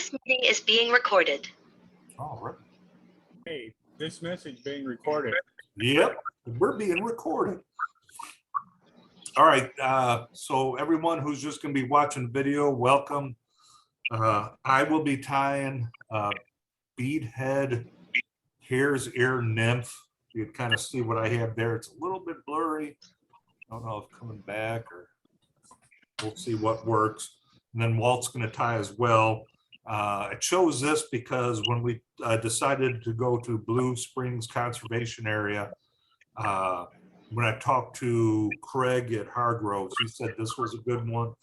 This meeting is being recorded. All right. Hey, this message being recorded. Yep, we're being recorded. All right, so everyone who's just going to be watching the video, welcome. I will be tying bead head hare's ear nymph. You can kind of see what I have there. It's a little bit blurry. I don't know if coming back or we'll see what works. And then Walt's going to tie as well. I chose this because when we decided to go to Blue Springs Conservation Area, when I talked to Craig at Hargroves, he said this was a good one.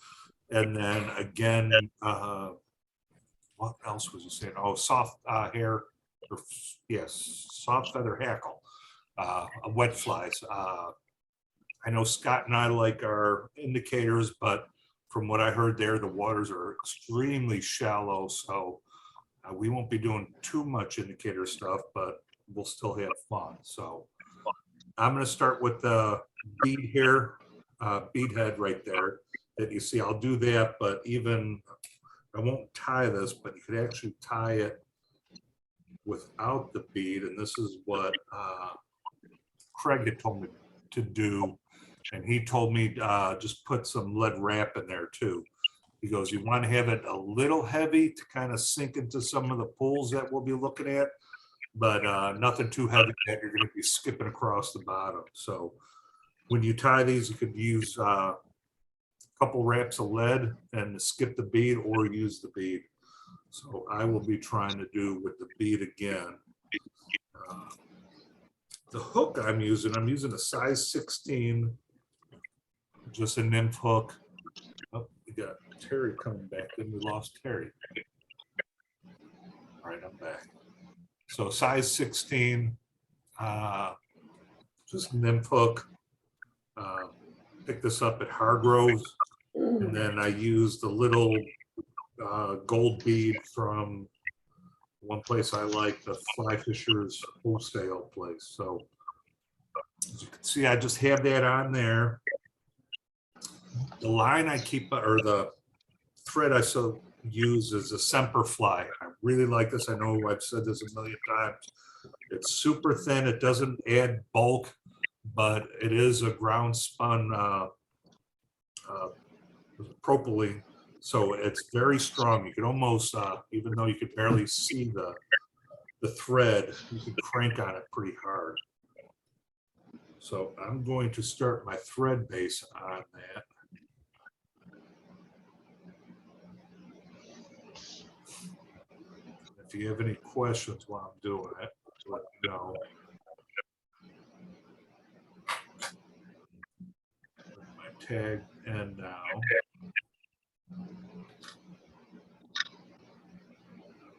And then again, what else was he saying? Oh, soft hair, or yes, soft feather hackle, wet flies. I know Scott and I like our indicators, but from what I heard there, the waters are extremely shallow, so we won't be doing too much indicator stuff, but we'll still have fun. So I'm going to start with the bead here, bead head right there that you see. I'll do that, but even I won't tie this, but you could actually tie it without the bead, and this is what Craig had told me to do. And he told me just put some lead wrap in there too. He goes, you want to have it a little heavy to kind of sink into some of the pools that we'll be looking at, but nothing too heavy that you're going to be skipping across the bottom. So when you tie these, you could use a couple wraps of lead and skip the bead or use the bead. So I will be trying to do with the bead again. The hook I'm using a size 16, just a nymph hook. Oh, we got Terry coming back, then we lost Terry. All right, I'm back. So size 16, just nymph hook. Pick this up at Hargroves, and then I used the little gold bead from one place I like, the Fly Fishers wholesale place. So as you can see, I just have that on there. The line I keep, or the thread I so use, is a Semper Fly. I really like this. I know I've said this a million times. It's super thin. It doesn't add bulk, but it is a ground spun propylene. So it's very strong. You could almost, even though you could barely see the thread, you can crank on it pretty hard. So I'm going to start my thread base on that. If you have any questions while I'm doing it, let me know. My tag end now.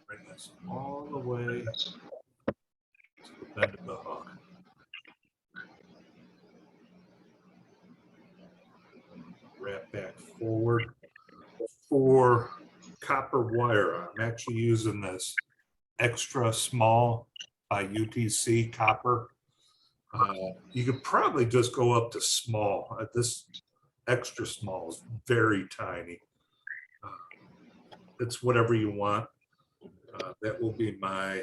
Bring this all the way to the bend of the hook. Wrap back forward. For copper wire, I'm actually using this extra small by UTC copper. You could probably just go up to small. This extra small is very tiny. It's whatever you want. That will be my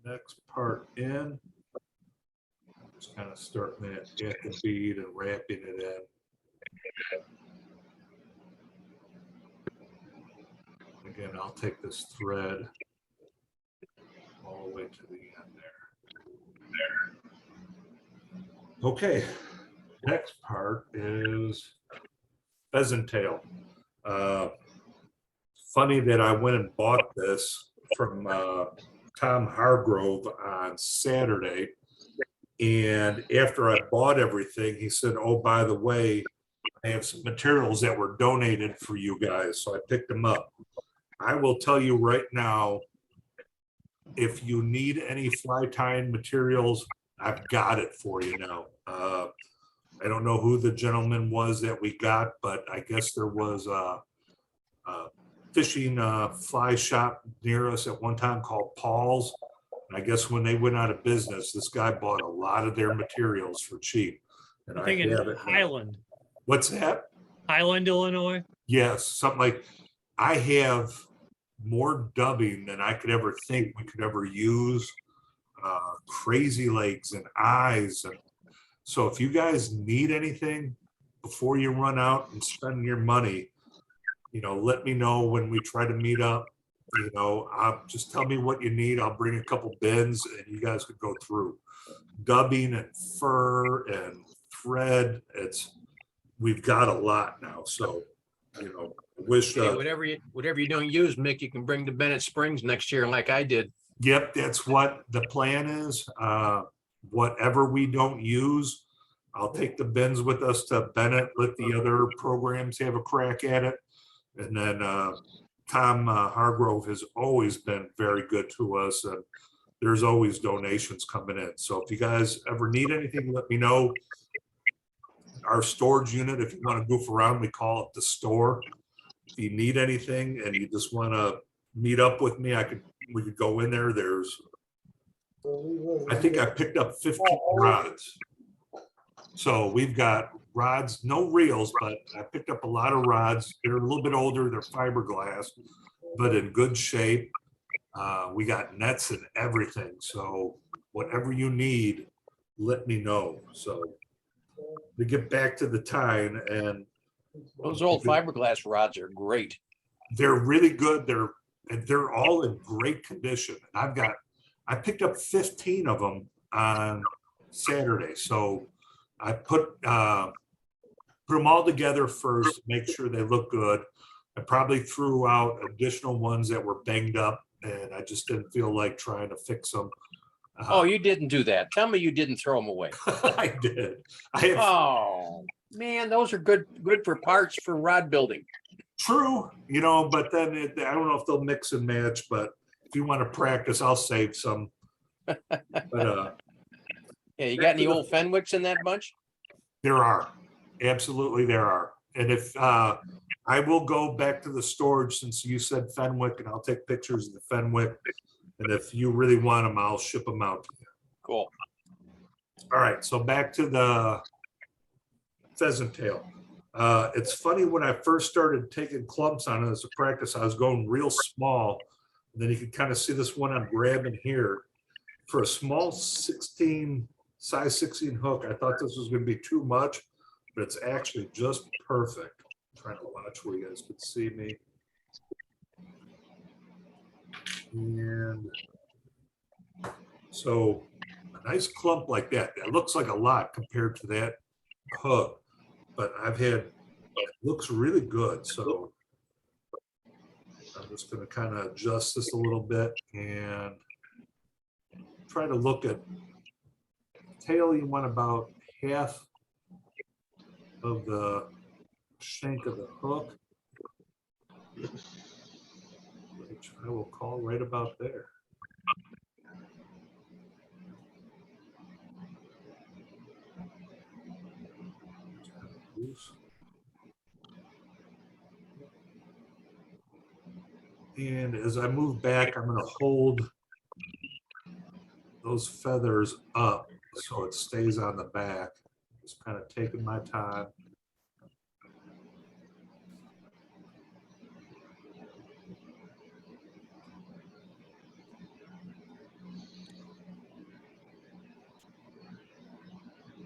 next part in. Just kind of starting that at the bead and wrapping it in. Again, I'll take this thread all the way to the end there. Okay, next part is pheasant tail. Funny that I went and bought this from Tom Hargrove on Saturday, and after I bought everything, he said, oh, by the way, I have some materials that were donated for you guys, so I picked them up. I will tell you right now, if you need any fly tying materials, I've got it for you now. I don't know who the gentleman was that we got, but I guess there was a fishing fly shop near us at one time called Paul's. And I guess when they went out of business, this guy bought a lot of their materials for cheap. And I'm thinking have it now. Highland. What's that? Highland, Illinois. Yes, something like, I have more dubbing than I could ever think we could ever use. Crazy legs and eyes. And so if you guys need anything before you run out and spend your money, let me know when we try to meet up. Just tell me what you need. I'll bring a couple bins and you guys could go through dubbing and fur and thread. We've got a lot now. So, wish. Hey, whatever you don't use, Mick, you can bring to Bennett Springs next year like I did. Yep, that's what the plan is. Whatever we don't use, I'll take the bins with us to Bennett, let the other programs have a crack at it. And then Tom Hargrove has always been very good to us, and there's always donations coming in. So if you guys ever need anything, let me know. Our storage unit, if you want to goof around, we call it the store. If you need anything and you just want to meet up with me, we could go in there. I think I picked up 15 rods. So we've got rods, no reels, but I picked up a lot of rods. They're a little bit older, they're fiberglass, but in good shape. We got nets and everything. So whatever you need, let me know. So to get back to the time, and Those old fiberglass rods are great. they're really good. They're all in great condition. And I picked up 15 of them on Saturday. So I put them all together first, make sure they look good. I probably threw out additional ones that were banged up, and I just didn't feel like trying to fix them. Oh, you didn't do that. Tell me you didn't throw them away. I did. I have Oh, man, those are good for parts for rod building. true, but then I don't know if they'll mix and match, but if you want to practice, I'll save some. But Yeah, you got any old Fenwicks in that bunch? there are, absolutely there are. And if I will go back to the storage since you said Fenwick, and I'll take pictures of the Fenwick. And if you really want them, I'll ship them out to you. Cool. All right, so back to the pheasant tail. It's funny, when I first started taking clumps on it as a practice, I was going real small. And then you can kind of see this one I'm grabbing here. For a small size 16 hook, I thought this was going to be too much, but it's actually just perfect. I'm trying to watch where you guys could see me. And so a nice clump like that looks like a lot compared to that hook, but it looks really good. So I'm just going to kind of adjust this a little bit and try to look at tail. You want about half of the shank of the hook, which I will call right about there. And as I move back, I'm going to hold those feathers up so it stays on the back. Just kind of taking my time.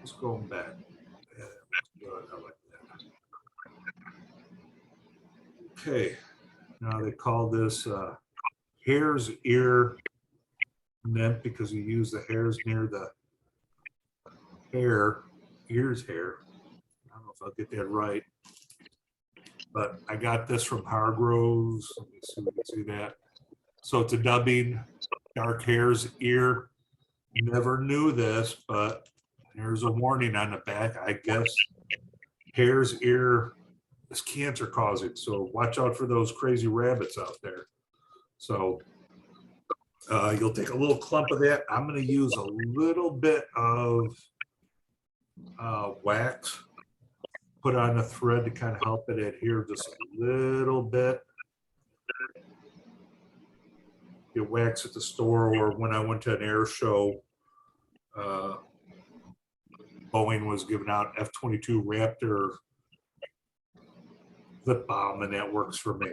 Just going back. Yeah, good. I like that. Okay, now they call this hare's ear net because you use the hairs near the ear's hair. I don't know if I'll get that right, but I got this from Hargroves. Let me see if we can see that. So it's a dubbing, dark hare's ear. Never knew this, but there's a warning on the back. I guess hare's ear is cancer causing, so watch out for those crazy rabbits out there. So you'll take a little clump of that. I'm going to use a little bit of wax, put on the thread to kind of help it adhere just a little bit. Get wax at the store, or when I went to an air show, Boeing was giving out F-22 Raptor lip balm, and that works for me.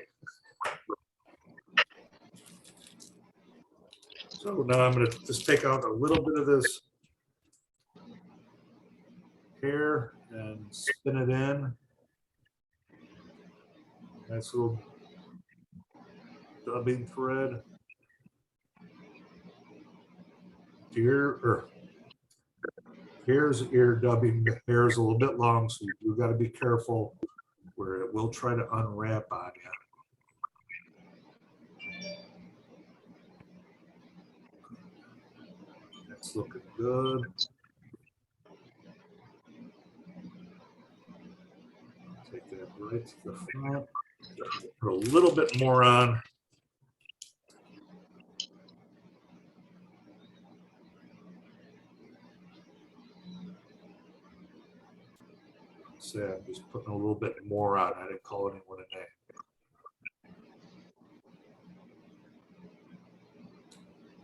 So now I'm gonna just take out a little bit of this hair and spin it in. Nice little dubbing thread. Here's ear dubbing. The hair is a little bit long, so you got to be careful where it will try to unwrap on you. That's looking good. Take that right to the front. Put a little bit more on. So I'm just putting a little bit more on. I didn't call anyone a name.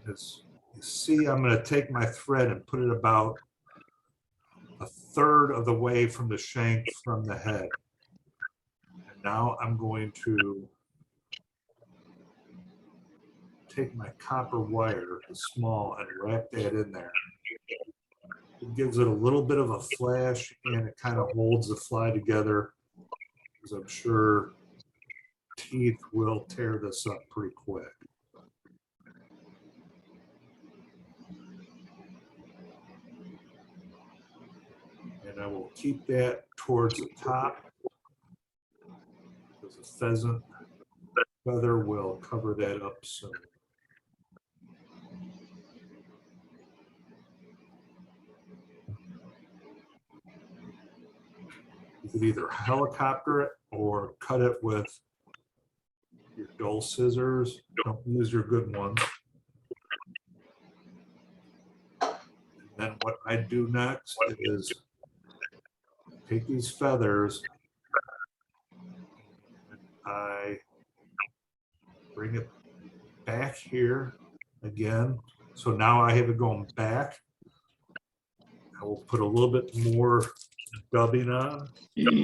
As you see, I'm going to take my thread and put it about a third of the way from the shank from the head. And now I'm going to take my copper wire, the small, and wrap that in there. It gives it a little bit of a flash, and it kind of holds the fly together, because I'm sure teeth will tear this up pretty quick. And I will keep that towards the top, because the pheasant feather will cover that up soon. You could either helicopter it or cut it with your dull scissors. Don't use your good ones. And then what I do next is take these feathers, and I bring it back here again. So now I have it going back. I will put a little bit more dubbing on. And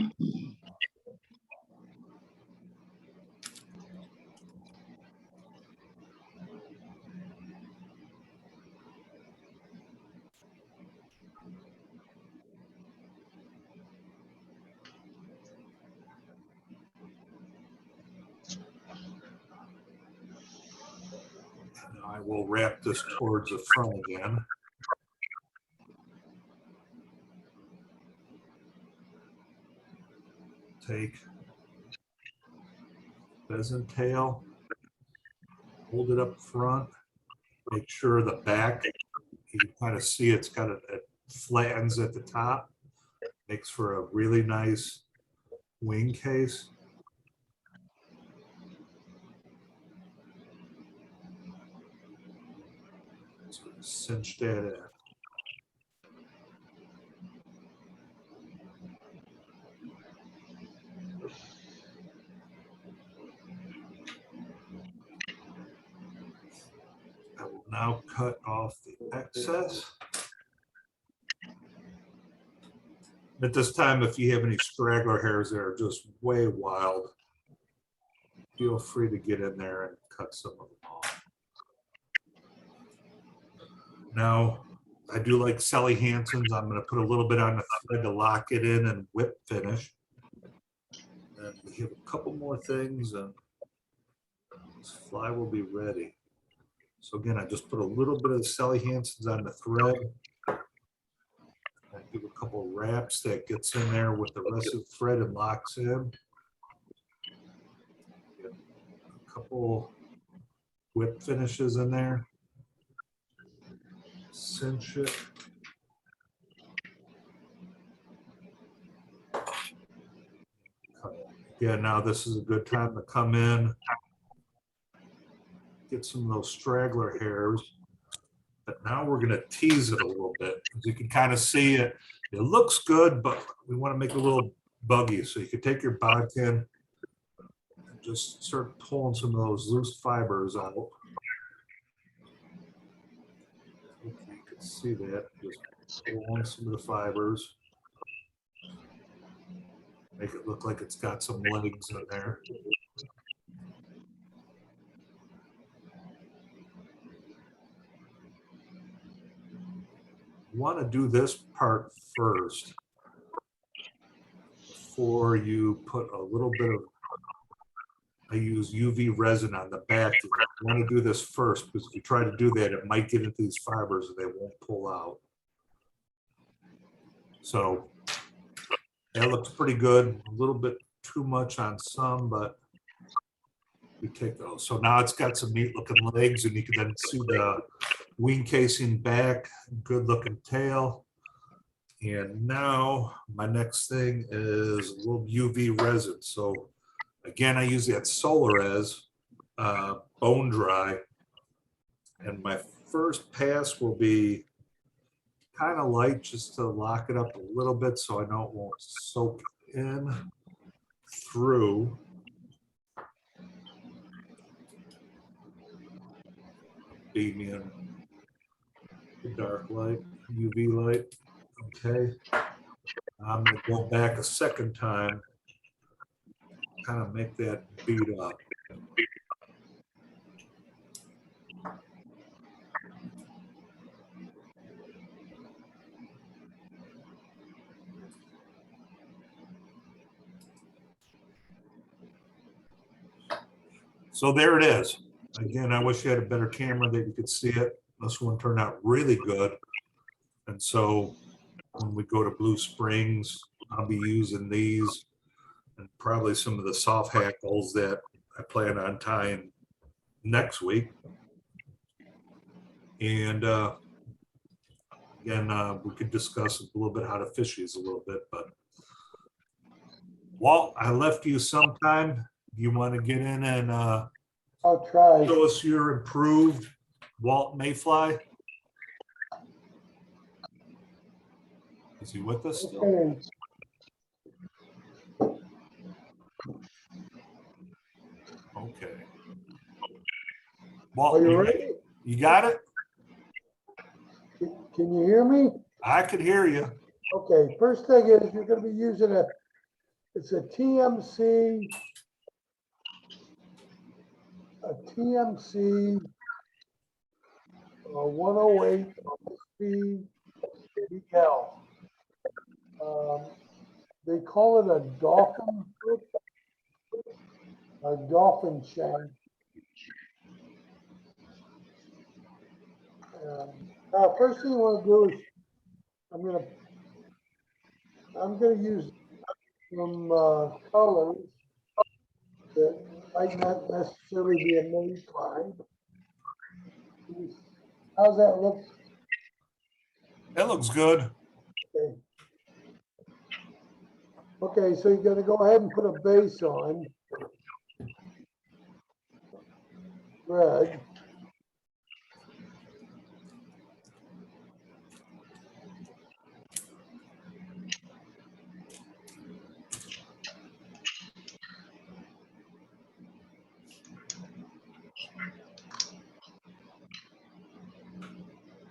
I will wrap this towards the front again. Take pheasant tail, hold it up front, make sure the back, you can kind of see it flattens at the top, makes for a really nice wing case. So cinch that in. I will now cut off the excess. At this time, if you have any straggler hairs that are just way wild, feel free to get in there and cut some of them off. Now, I do like Sally Hansen's. I'm going to put a little bit on the thread to lock it in and whip finish. And we have a couple more things, and this fly will be ready. So again, I just put a little bit of Sally Hansen's on the thread. I give a couple wraps that gets in there with the rest of the thread and locks in. Get a couple whip finishes in there. Cinch it. Yeah, now this is a good time to come in, get some of those straggler hairs. But now we're going to tease it a little bit. As you can kind of see it, it looks good, but we want to make it a little buggy. So you can take your bodkin and just start pulling some of those loose fibers out. Hopefully you can see that. Just pull on some of the fibers. Make it look like it's got some legs in there. want to do this part first before you put a little bit of, I use UV resin on the back. I want to do this first because if you try to do that, it might get into these fibers and they won't pull out. So that looks pretty good. A little bit too much on some, but we take those. So now it's got some neat looking legs and you can then see the wing casing back, good looking tail. And now my next thing is a little UV resin. So again, I use that Solarez bone dry. And my first pass will be kind of light just to lock it up a little bit so I know it won't soak in through. Beam in the dark light, UV light. Okay. I'm going to go back a second time, kind of make that bead up. So there it is. Again, I wish you had a better camera that you could see it. This one turned out really good. And so when we go to Blue Springs, I'll be using these and probably some of the soft hackles that I plan on tying next week. And again, we could discuss a little bit how to fish these a little bit, but Walt, I left you sometime. You want to get in and I'll try. show us your improved Walt Mayfly? Is he with us still? Okay. Okay. Are Walt, you you ready? got it? Can you hear me? I could hear you. Okay, first thing is you're gonna be using it's a TMC 108 SP BL. They call it a dolphin hook, a dolphin shank. Now, first thing you want to do is I'm gonna use some colors that might not necessarily be a mayfly. How's that look? That looks good. Okay. Okay, so you're gonna go ahead and put a base on. Red.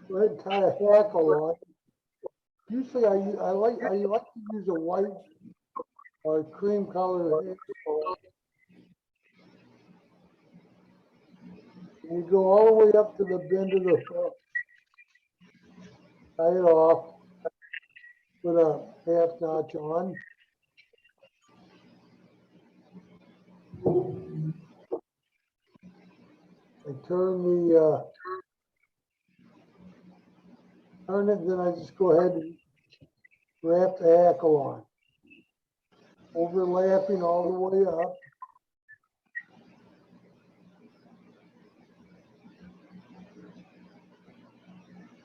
Go ahead and tie a hackle on. Usually I like to use a white or cream color hackle. You go all the way up to the bend of the hook. Tie it off. Put a half notch on. I turn it, then I just go ahead and wrap the hackle on. Overlapping all the way up.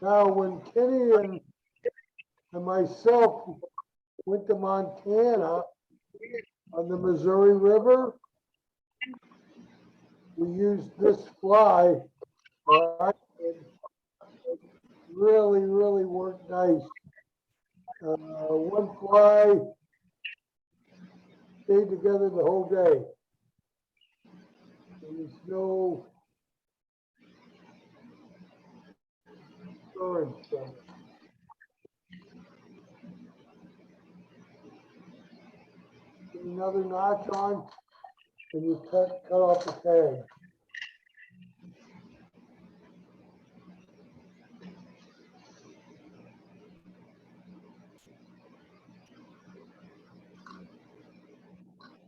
Now, when Kenny and myself went to Montana on the Missouri River, we used this fly. It really worked nice. One fly stayed together the whole day. There was no storage from it. Get another notch on, and you cut off the tag.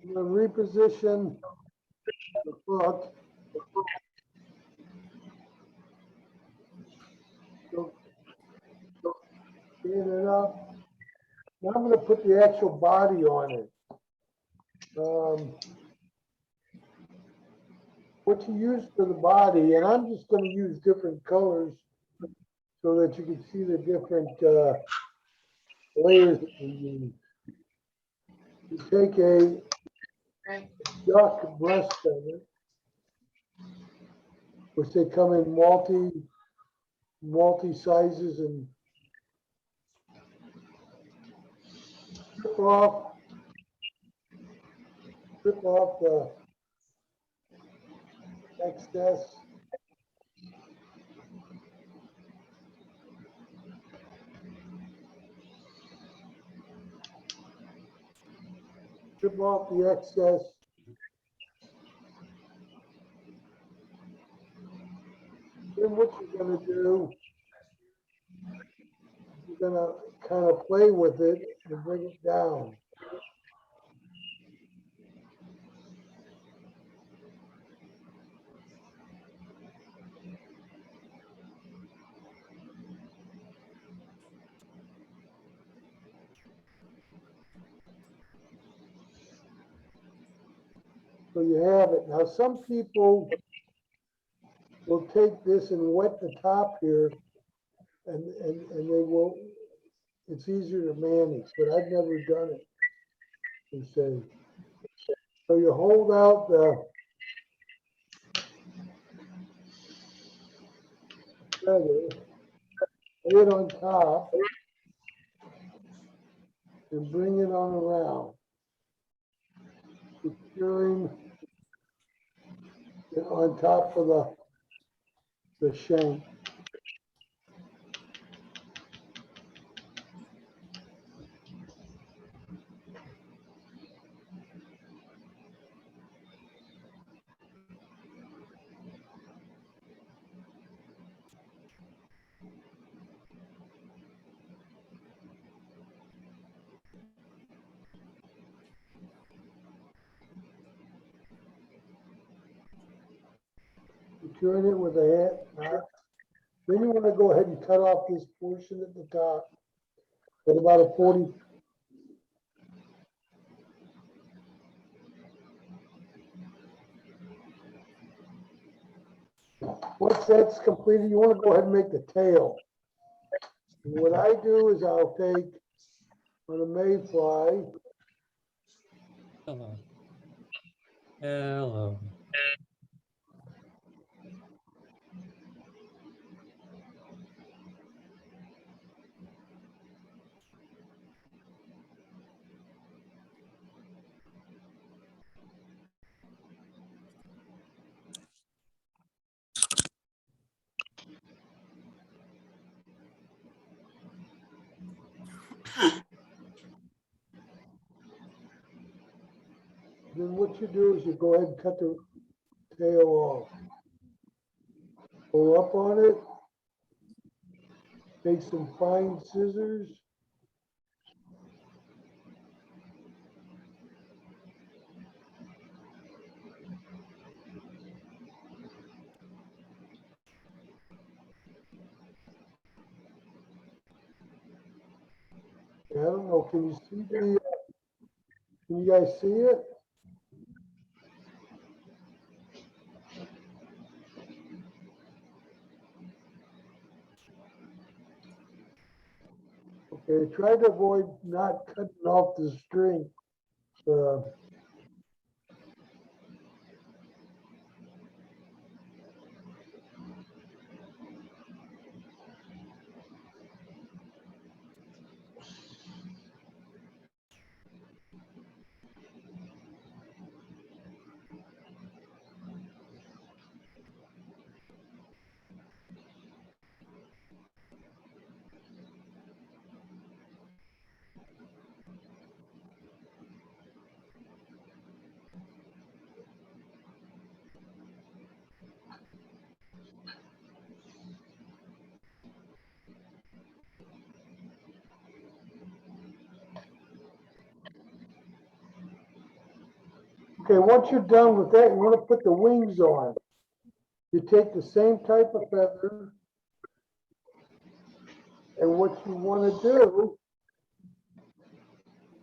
I'm gonna reposition the hook. Stand it up. Now I'm gonna put the actual body on it. What you use for the body, and I'm just gonna use different colors so that you can see the different layers that you use. You take a duck breast feather, which they come in multi sizes, and strip off the excess. Strip off the excess. Then what you're gonna do, you're gonna kind of play with it and bring it down. So you have it. Now, some people will take this and wet the top here, and they will, it's easier to manage, but I've never done it, per se. So you hold out the feather, lay it on top, and bring it on around, securing it on top of the shank. Securing it with a hat knot. Then you want to go ahead and cut off this portion at the top at about a 40. Once that's completed, you want to go ahead and make the tail. And what I do is I'll take on a mayfly, Hello. Hello. then what you do is you go ahead and cut the tail off. Pull up on it, take some fine scissors, I don't know, can you see can you guys see it? Okay, try to avoid not cutting off the string. Uh, Okay, once you're done with that, you want to put the wings on. You take the same type of feather, and what you want to do,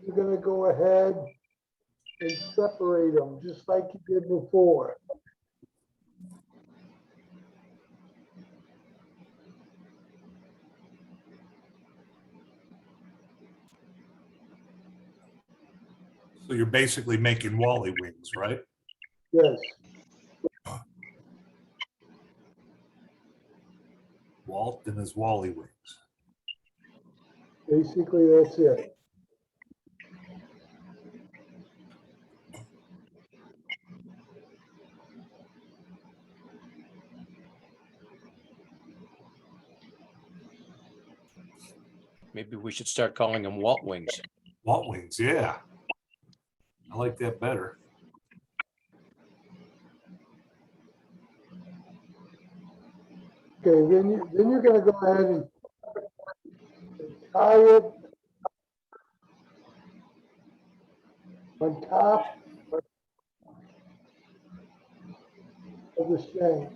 you're going to go ahead and separate them, just like you did before. So you're basically making Wally wings, right? Yes, Walt and his Wally wings. basically that's it. Maybe we should start calling them Walt wings. Walt wings, yeah. I like that better. Okay, then you're going to go ahead and tie it on top of the shank.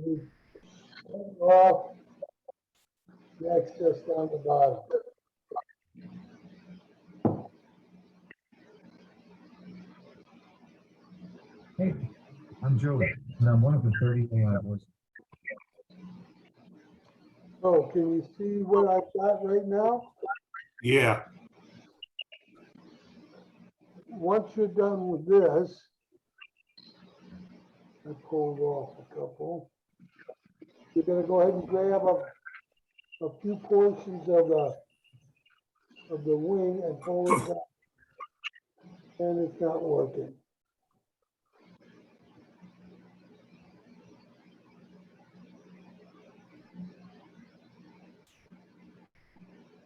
You cut off the excess down the bottom. Hey, I'm Joey, and I'm one of the 30 AI voices. So can you see what I've got right now? Yeah, Once you're done with this, I pulled off a couple. You're gonna go ahead and grab a few portions of the wing and pull it down. And it's not working.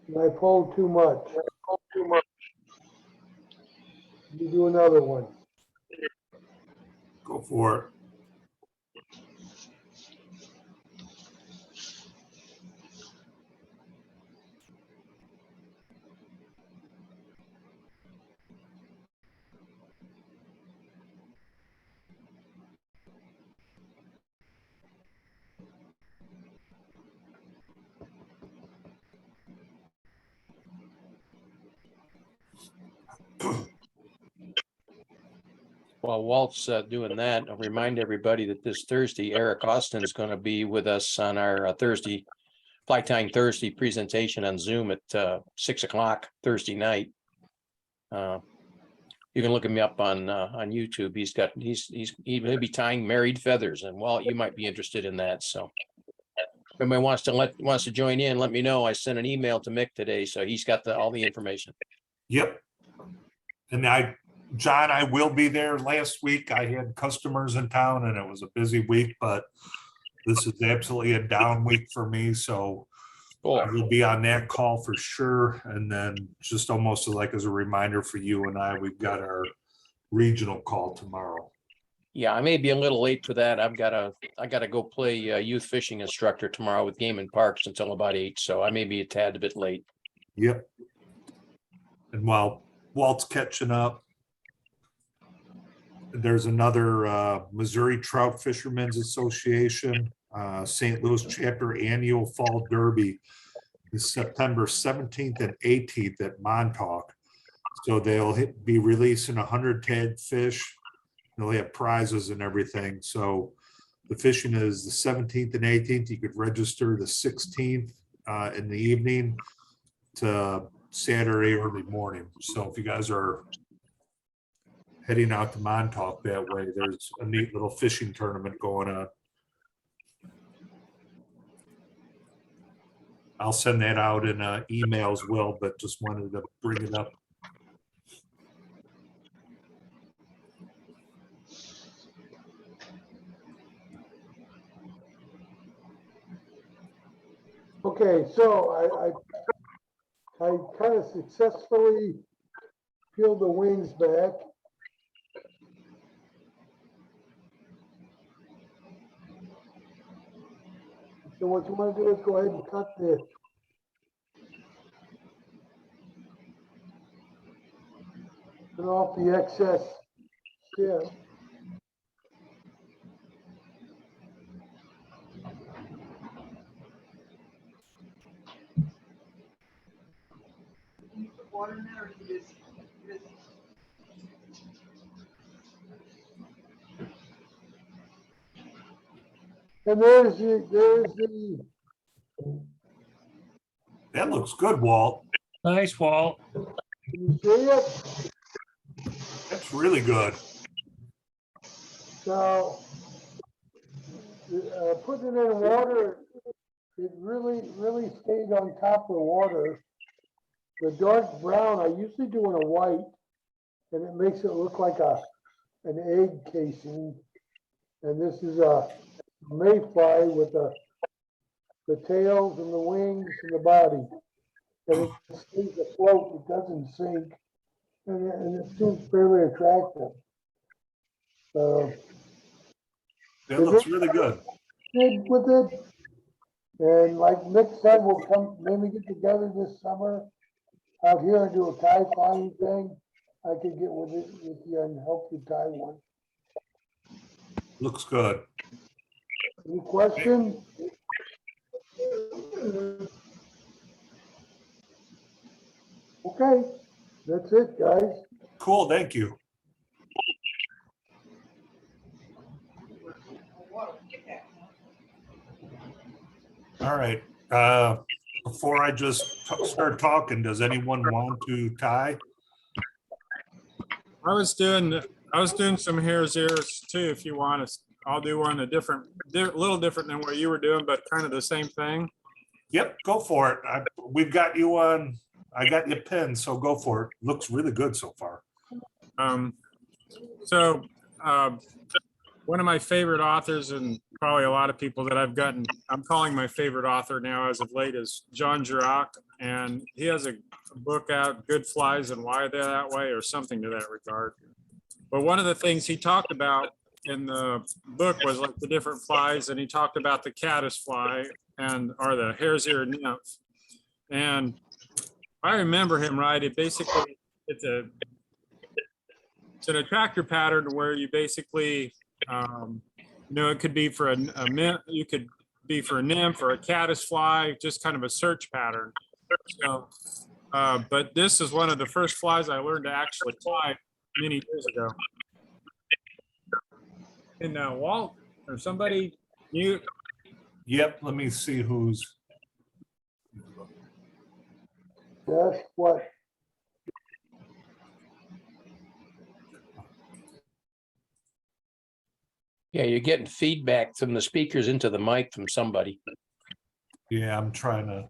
And I pulled too much. You do another one. go for it. While Walt's doing that, I'll remind everybody that this Thursday, Eric Austin is going to be with us on our Thursday, Fly Tying Thursday presentation on Zoom at 6 o'clock Thursday night. You can look him up on YouTube. He may be tying married feathers, and Walt, you might be interested in that. So if anybody wants to join in, let me know. I sent an email to Mick today, so he's got all the information. Yep. And John, I will be there. Last week I had customers in town and it was a busy week, but this is absolutely a down week for me. So Cool. I will be on that call for sure. And then just almost like as a reminder for you and I, we've got our regional call tomorrow. Yeah, I may be a little late for that. I gotta go play youth fishing instructor tomorrow with Game and Parks until about 8, so I may be a tad bit late. Yep. And while Walt's catching up, there's another Missouri Trout Fishermen's Association, St. Louis chapter annual fall derby is September 17th and 18th at Montauk. So they'll be releasing 100 tagged fish. They'll have prizes and everything. So the fishing is the 17th and 18th. You could register the 16th in the evening to Saturday early morning. So if you guys are heading out to Montauk that way, there's a neat little fishing tournament going on. I'll send that out in email as well, but just wanted to bring it up. Okay, so I kind of successfully peeled the wings back. So what you want to do is go ahead and cut off the excess skin. And there's the, That looks good, Walt. Nice, Walt. can you see it? That's really good. Now, putting it in water, it really stayed on top of the water. The dark brown, I usually do in a white, and it makes it look like an egg casing. And this is a mayfly with the tails and the wings and the body. And it stays afloat, it doesn't sink, and it seems fairly attractive. That looks really good. Good with it. And like Nick said, we'll come, maybe get together this summer out here and do a tie flying thing. I could get with you and help you tie one. Looks good. Any questions? Okay, that's it, guys. Cool, thank you. All right, before I just start talking, does anyone want to tie? I was doing some hare's ears too, if you want us. I'll do one a little different than what you were doing, but kind of the same thing. Yep, go for it. We've got you on, I got you pinned, so go for it. Looks really good so far. One of my favorite authors, and probably a lot of people that I'm calling my favorite author now as of late, is John Girac. And he has a book out, Good Flies and Why They're That Way, or something to that regard. But one of the things he talked about in the book was like the different flies, and he talked about the caddisfly or the hare's ear nymph. And if I remember him right, it's an attractor pattern where you basically, it could be for a nymph or a caddisfly, just kind of a search pattern. So, but this is one of the first flies I learned to actually fly many years ago. And Walt or somebody mute. Yep, let me see who's. That's what. Yeah, you're getting feedback from the speakers into the mic from somebody. Yeah, I'm trying to.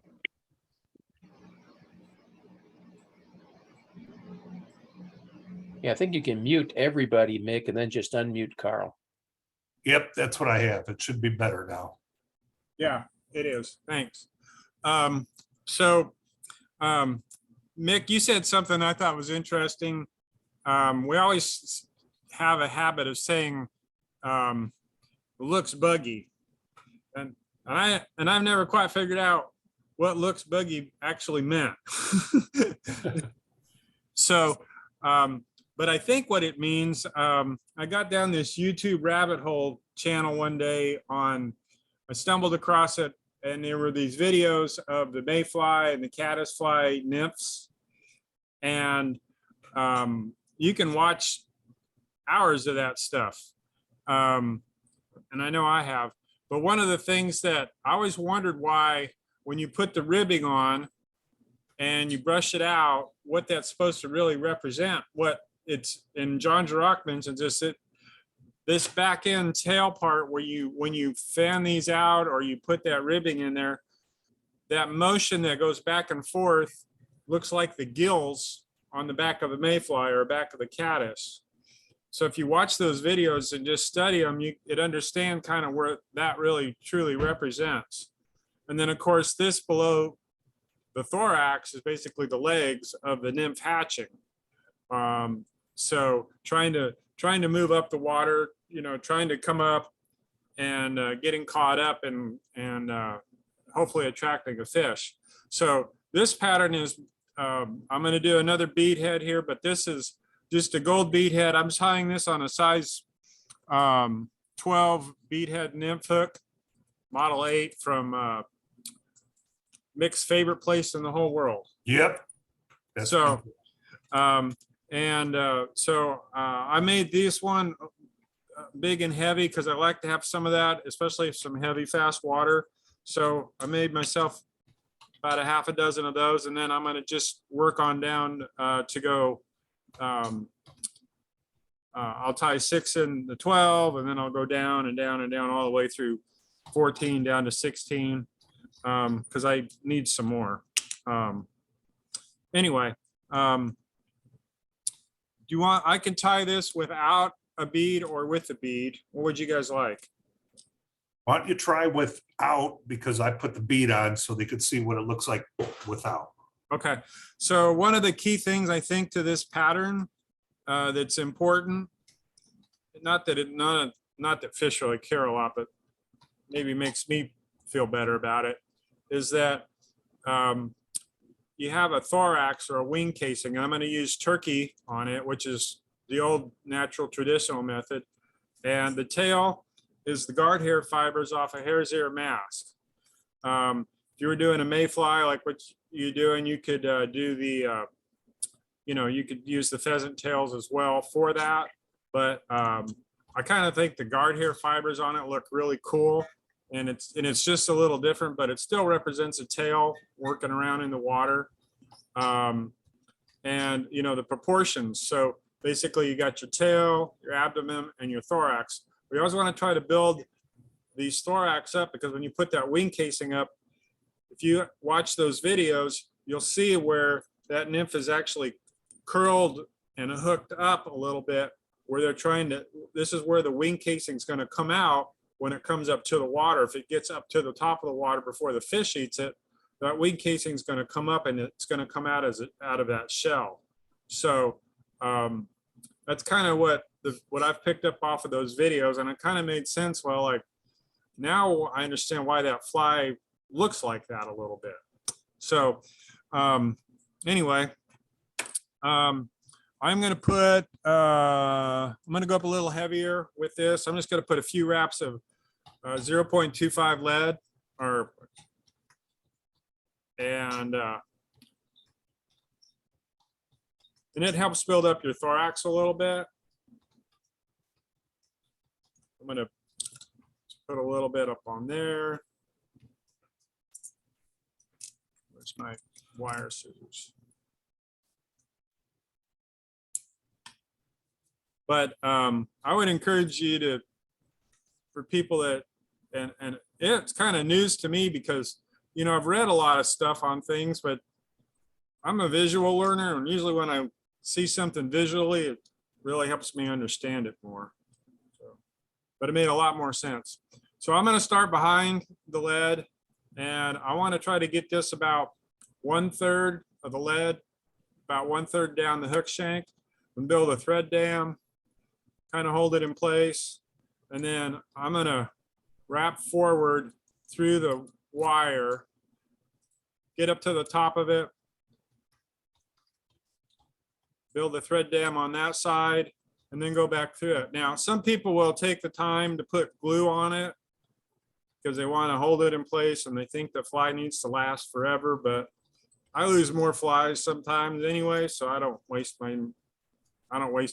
Yeah, I think you can mute everybody, Mick, and then just unmute Carl. Yep, that's what I have. It should be better now. Yeah, it is. Thanks. Mick, you said something I thought was interesting. We always have a habit of saying looks buggy, and I've never quite figured out what looks buggy actually meant. So, but I think what it means, I got down this YouTube rabbit hole channel one day I stumbled across it, and there were these videos of the mayfly and the caddisfly nymphs. And you can watch hours of that stuff. And I know I have. But one of the things that I always wondered why, when you put the ribbing on and you brush it out, what that's supposed to really represent. What it's, and John Girac mentions this back end tail part where when you fan these out or you put that ribbing in there, that motion that goes back and forth looks like the gills on the back of a mayfly or back of the caddis. So if you watch those videos and just study them, you'd understand kind of where that really truly represents. And then of course, this below the thorax is basically the legs of the nymph hatching. So trying to move up the water, trying to come up and getting caught up and hopefully attracting a fish. So this pattern is, I'm going to do another bead head here, but this is just a gold bead head. I'm tying this on a size 12 bead head nymph hook, model 8 from Mick's favorite place in the whole world. Yep. That's So, I made this one big and heavy because I like to have some of that, especially some heavy, fast water. So I made myself about a half a dozen of those, and then I'm going to just work on down to go. I'll tie 6 in the 12, and then I'll go down and down and down all the way through 14 down to 16 because I need some more. Anyway, do you want, I can tie this without a bead or with a bead. What would you guys like? Why don't you try without, because I put the bead on so they could see what it looks like without. Okay, so one of the key things I think to this pattern that's important, not that fish really care a lot, but maybe makes me feel better about it, is that you have a thorax or a wing casing. I'm going to use turkey on it, which is the old natural traditional method, and the tail is the guard hair fibers off a hare's ear mask. If you were doing a mayfly like what you're doing, you could do the, you could use the pheasant tails as well for that. But I kind of think the guard hair fibers on it look really cool, and it's just a little different, but it still represents a tail working around in the water. And the proportions. So basically, you got your tail, your abdomen, and your thorax. We always want to try to build these thorax up, because when you put that wing casing up, if you watch those videos, you'll see where that nymph is actually curled and hooked up a little bit, where they're trying to, this is where the wing casing is going to come out when it comes up to the water. If it gets up to the top of the water before the fish eats it, that wing casing is going to come up and it's going to come out out of that shell. So that's kind of what I've picked up off of those videos, and it kind of made sense. Well, like now I understand why that fly looks like that a little bit. So anyway, I'm going to put, I'm going to go up a little heavier with this. I'm just going to put a few wraps of 0.25 lead, and it helps build up your thorax a little bit. I'm going to put a little bit up on there. Where's my wire scissors? But I would encourage you for people that, and it's kind of news to me because, I've read a lot of stuff on things, but I'm a visual learner, and usually when I see something visually, it really helps me understand it more. So, but it made a lot more sense. So I'm going to start behind the lead, and I want to try to get this about 1/3 of the lead, about 1/3 down the hook shank, and build a thread dam, kind of hold it in place. And then I'm going to wrap forward through the wire, get up to the top of it, build a thread dam on that side, and then go back through it. Now, some people will take the time to put glue on it because they want to hold it in place and they think the fly needs to last forever, but I lose more flies sometimes anyway, so I don't waste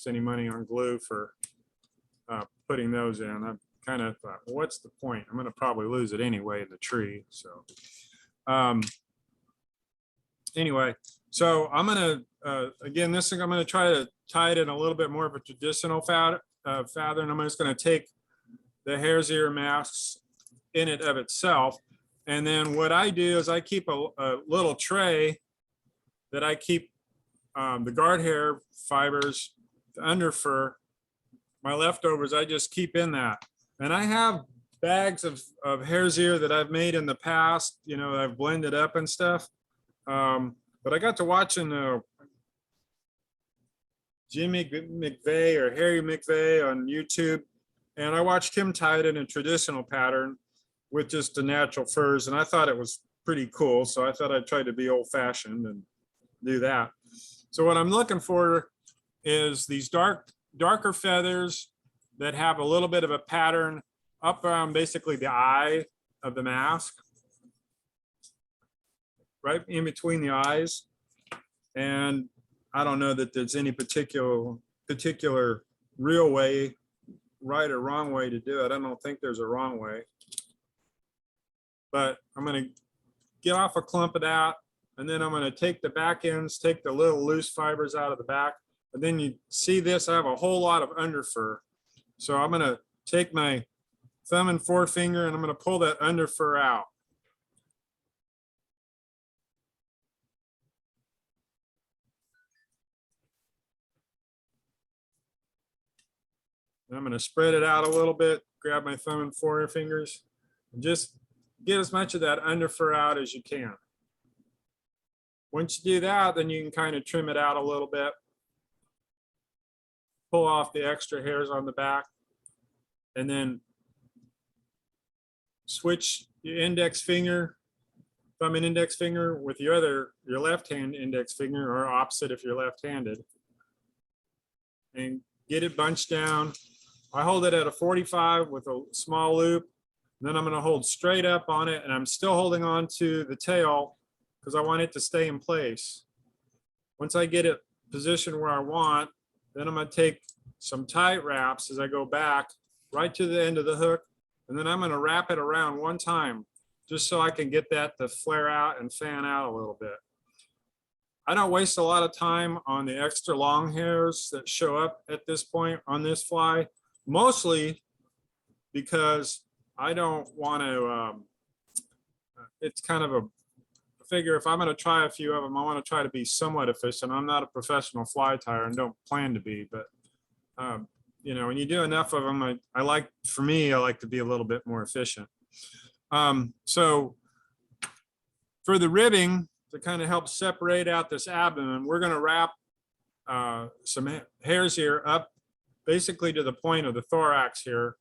any money on glue for putting those in. I've kind of thought, well, what's the point? I'm going to probably lose it anyway in the tree. So anyway, so I'm going to, again, this thing, I'm going to try to tie it in a little bit more of a traditional feather, and I'm just going to take the hare's ear masks in it of itself. And then what I do is I keep a little tray that I keep the guard hair fibers, the under fur, my leftovers, I just keep in that. And I have bags of hare's ear that I've made in the past, you know, I've blended up and stuff. But I got to watching Jimmy McVeigh or Harry McVeigh on YouTube, and I watched him tie it in a traditional pattern with just the natural furs, and I thought it was pretty cool. So I thought I'd try to be old fashioned and do that. So what I'm looking for is these darker feathers that have a little bit of a pattern up around basically the eye of the mask, right in between the eyes. And I don't know that there's any particular real way, right or wrong way to do it. I don't think there's a wrong way. But I'm going to get off a clump of that, and then I'm going to take the back ends, take the little loose fibers out of the back. And then you see this, I have a whole lot of underfur. So I'm going to take my thumb and forefinger and I'm going to pull that underfur out. And I'm going to spread it out a little bit, grab my thumb and forefingers, and just get as much of that underfur out as you can. Once you do that, then you can kind of trim it out a little bit, pull off the extra hairs on the back, and then switch your index finger, thumb and index finger with your left hand index finger, or opposite if you're left-handed, and get it bunched down. I hold it at a 45 with a small loop. Then I'm going to hold straight up on it, and I'm still holding on to the tail because I want it to stay in place. Once I get it positioned where I want, then I'm going to take some tight wraps as I go back right to the end of the hook, and then I'm going to wrap it around one time just so I can get that to flare out and fan out a little bit. I don't waste a lot of time on the extra long hairs that show up at this point on this fly, mostly because I don't want to, it's kind of a figure, if I'm going to try a few of them, I want to try to be somewhat efficient. I'm not a professional fly tyer and don't plan to be, but you know, when you do enough of them, for me, I like to be a little bit more efficient. So for the ribbing, to kind of help separate out this abdomen, we're going to wrap some hairs here up basically to the point of the thorax here,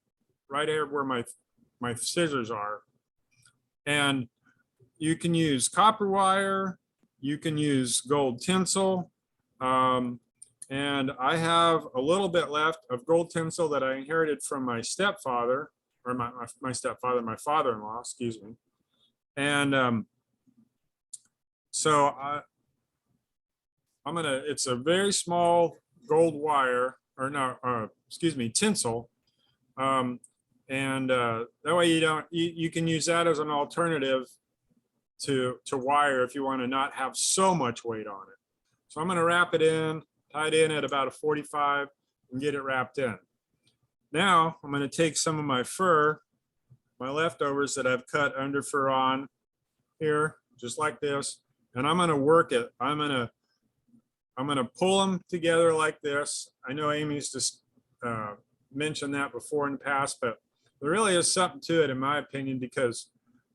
right here where my scissors are. And you can use copper wire, you can use gold tinsel, and I have a little bit left of gold tinsel that I inherited from my stepfather, or my father-in-law, excuse me. And so it's a very small gold wire, or no, excuse me, tinsel. And that way you can use that as an alternative to wire if you want to not have so much weight on it. So I'm going to wrap it in, tie it in at about a 45 and get it wrapped in. Now I'm going to take some of my fur, my leftovers that I've cut underfur on here, just like this, and I'm going to work it. I'm going to pull them together like this. I know Amy's just mentioned that before in the past, but there really is something to it, in my opinion, because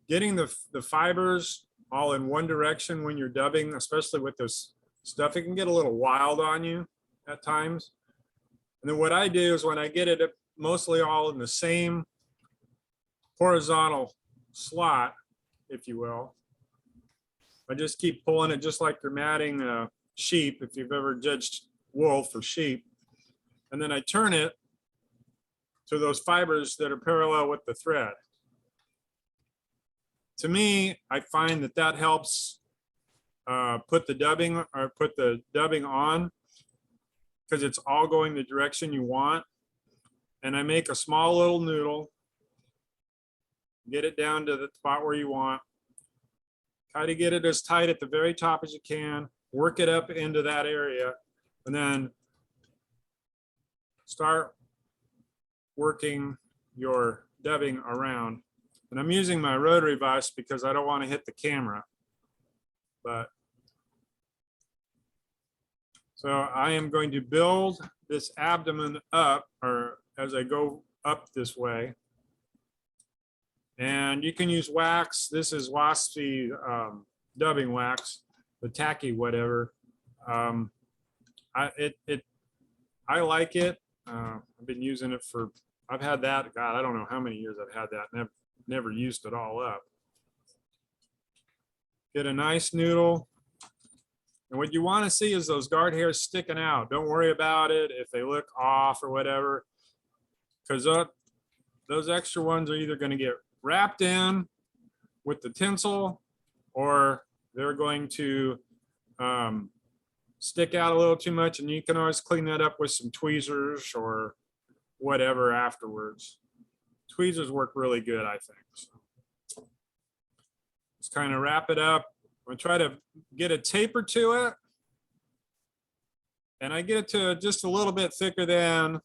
getting the fibers all in one direction when you're dubbing, especially with this stuff, it can get a little wild on you at times. And then what I do is when I get it mostly all in the same horizontal slot, if you will, I just keep pulling it just like you're matting sheep, if you've ever judged wool for sheep. And then I turn it to those fibers that are parallel with the thread. To me, I find that helps put the dubbing on, because it's all going the direction you want. And I make a small little noodle, get it down to the spot where you want, try to get it as tight at the very top as you can, work it up into that area, and then start working your dubbing around. And I'm using my rotary vise because I don't want to hit the camera. But so I am going to build this abdomen up, or as I go up this way. And you can use wax. This is Waspy dubbing wax, the tacky whatever. I like it. I've been using it for, I've had that, God, I don't know how many years I've had that, and I've never used it all up. Get a nice noodle. And what you want to see is those guard hairs sticking out. Don't worry about it if they look off or whatever, because those extra ones are either going to get wrapped in with the tinsel, or they're going to stick out a little too much, and you can always clean that up with some tweezers or whatever afterwards. Tweezers work really good, I think. So just kind of wrap it up. I'm gonna try to get a taper to it. And I get it to just a little bit thicker than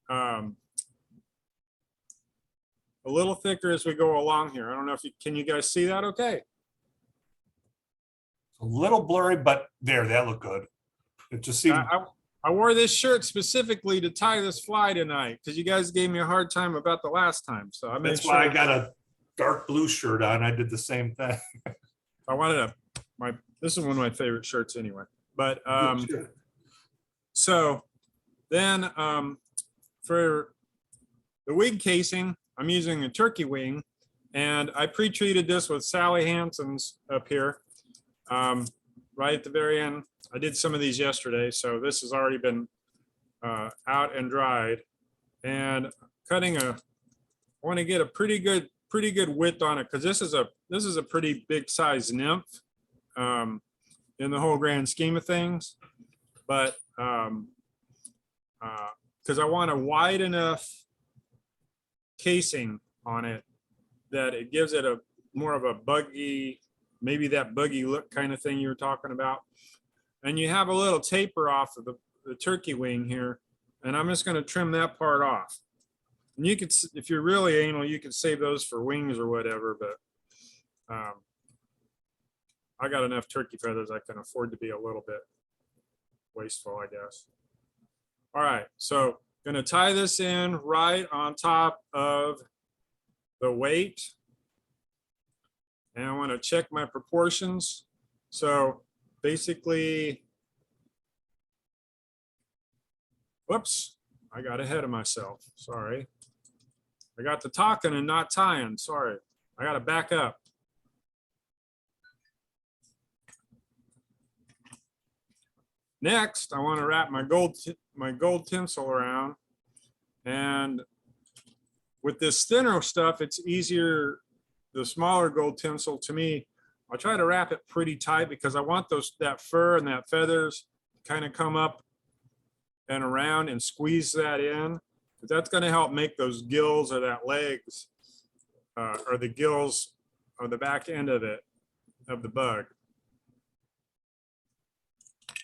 a little thicker as we go along here. I don't know if you, can you guys see that okay? A little blurry, but there, that looked good. It just seemed, I wore this shirt specifically to tie this fly tonight because you guys gave me a hard time about the last time. So I made that's sure why I got a dark blue shirt on. I did the same thing. I wanted this is one of my favorite shirts anyway. But so then for the wing casing, I'm using a turkey wing, and I pre-treated this with Sally Hansen's up here. Right at the very end. I did some of these yesterday, so this has already been out and dried. And cutting I want to get a pretty good width on it, because this is a pretty big size nymph in the whole grand scheme of things. But because I want a wide enough casing on it that it gives it a more of a buggy, maybe that buggy look kind of thing you were talking about. And you have a little taper off of the turkey wing here, and I'm just going to trim that part off. And you could, if you're really anal, you could save those for wings or whatever, but I got enough turkey feathers I can afford to be a little bit wasteful, I guess. All right, so going to tie this in right on top of the weight. And I want to check my proportions. So basically, whoops, I got ahead of myself. Sorry. I got to talking and not tying. Sorry. I got to back up. Next, I want to wrap my gold tinsel around. And with this thinner stuff, it's easier. The smaller gold tinsel, to me, I'll try to wrap it pretty tight because I want that fur and that feathers kind of come up and around and squeeze that in. But that's going to help make those gills or that legs or the gills or the back end of it, of the bug.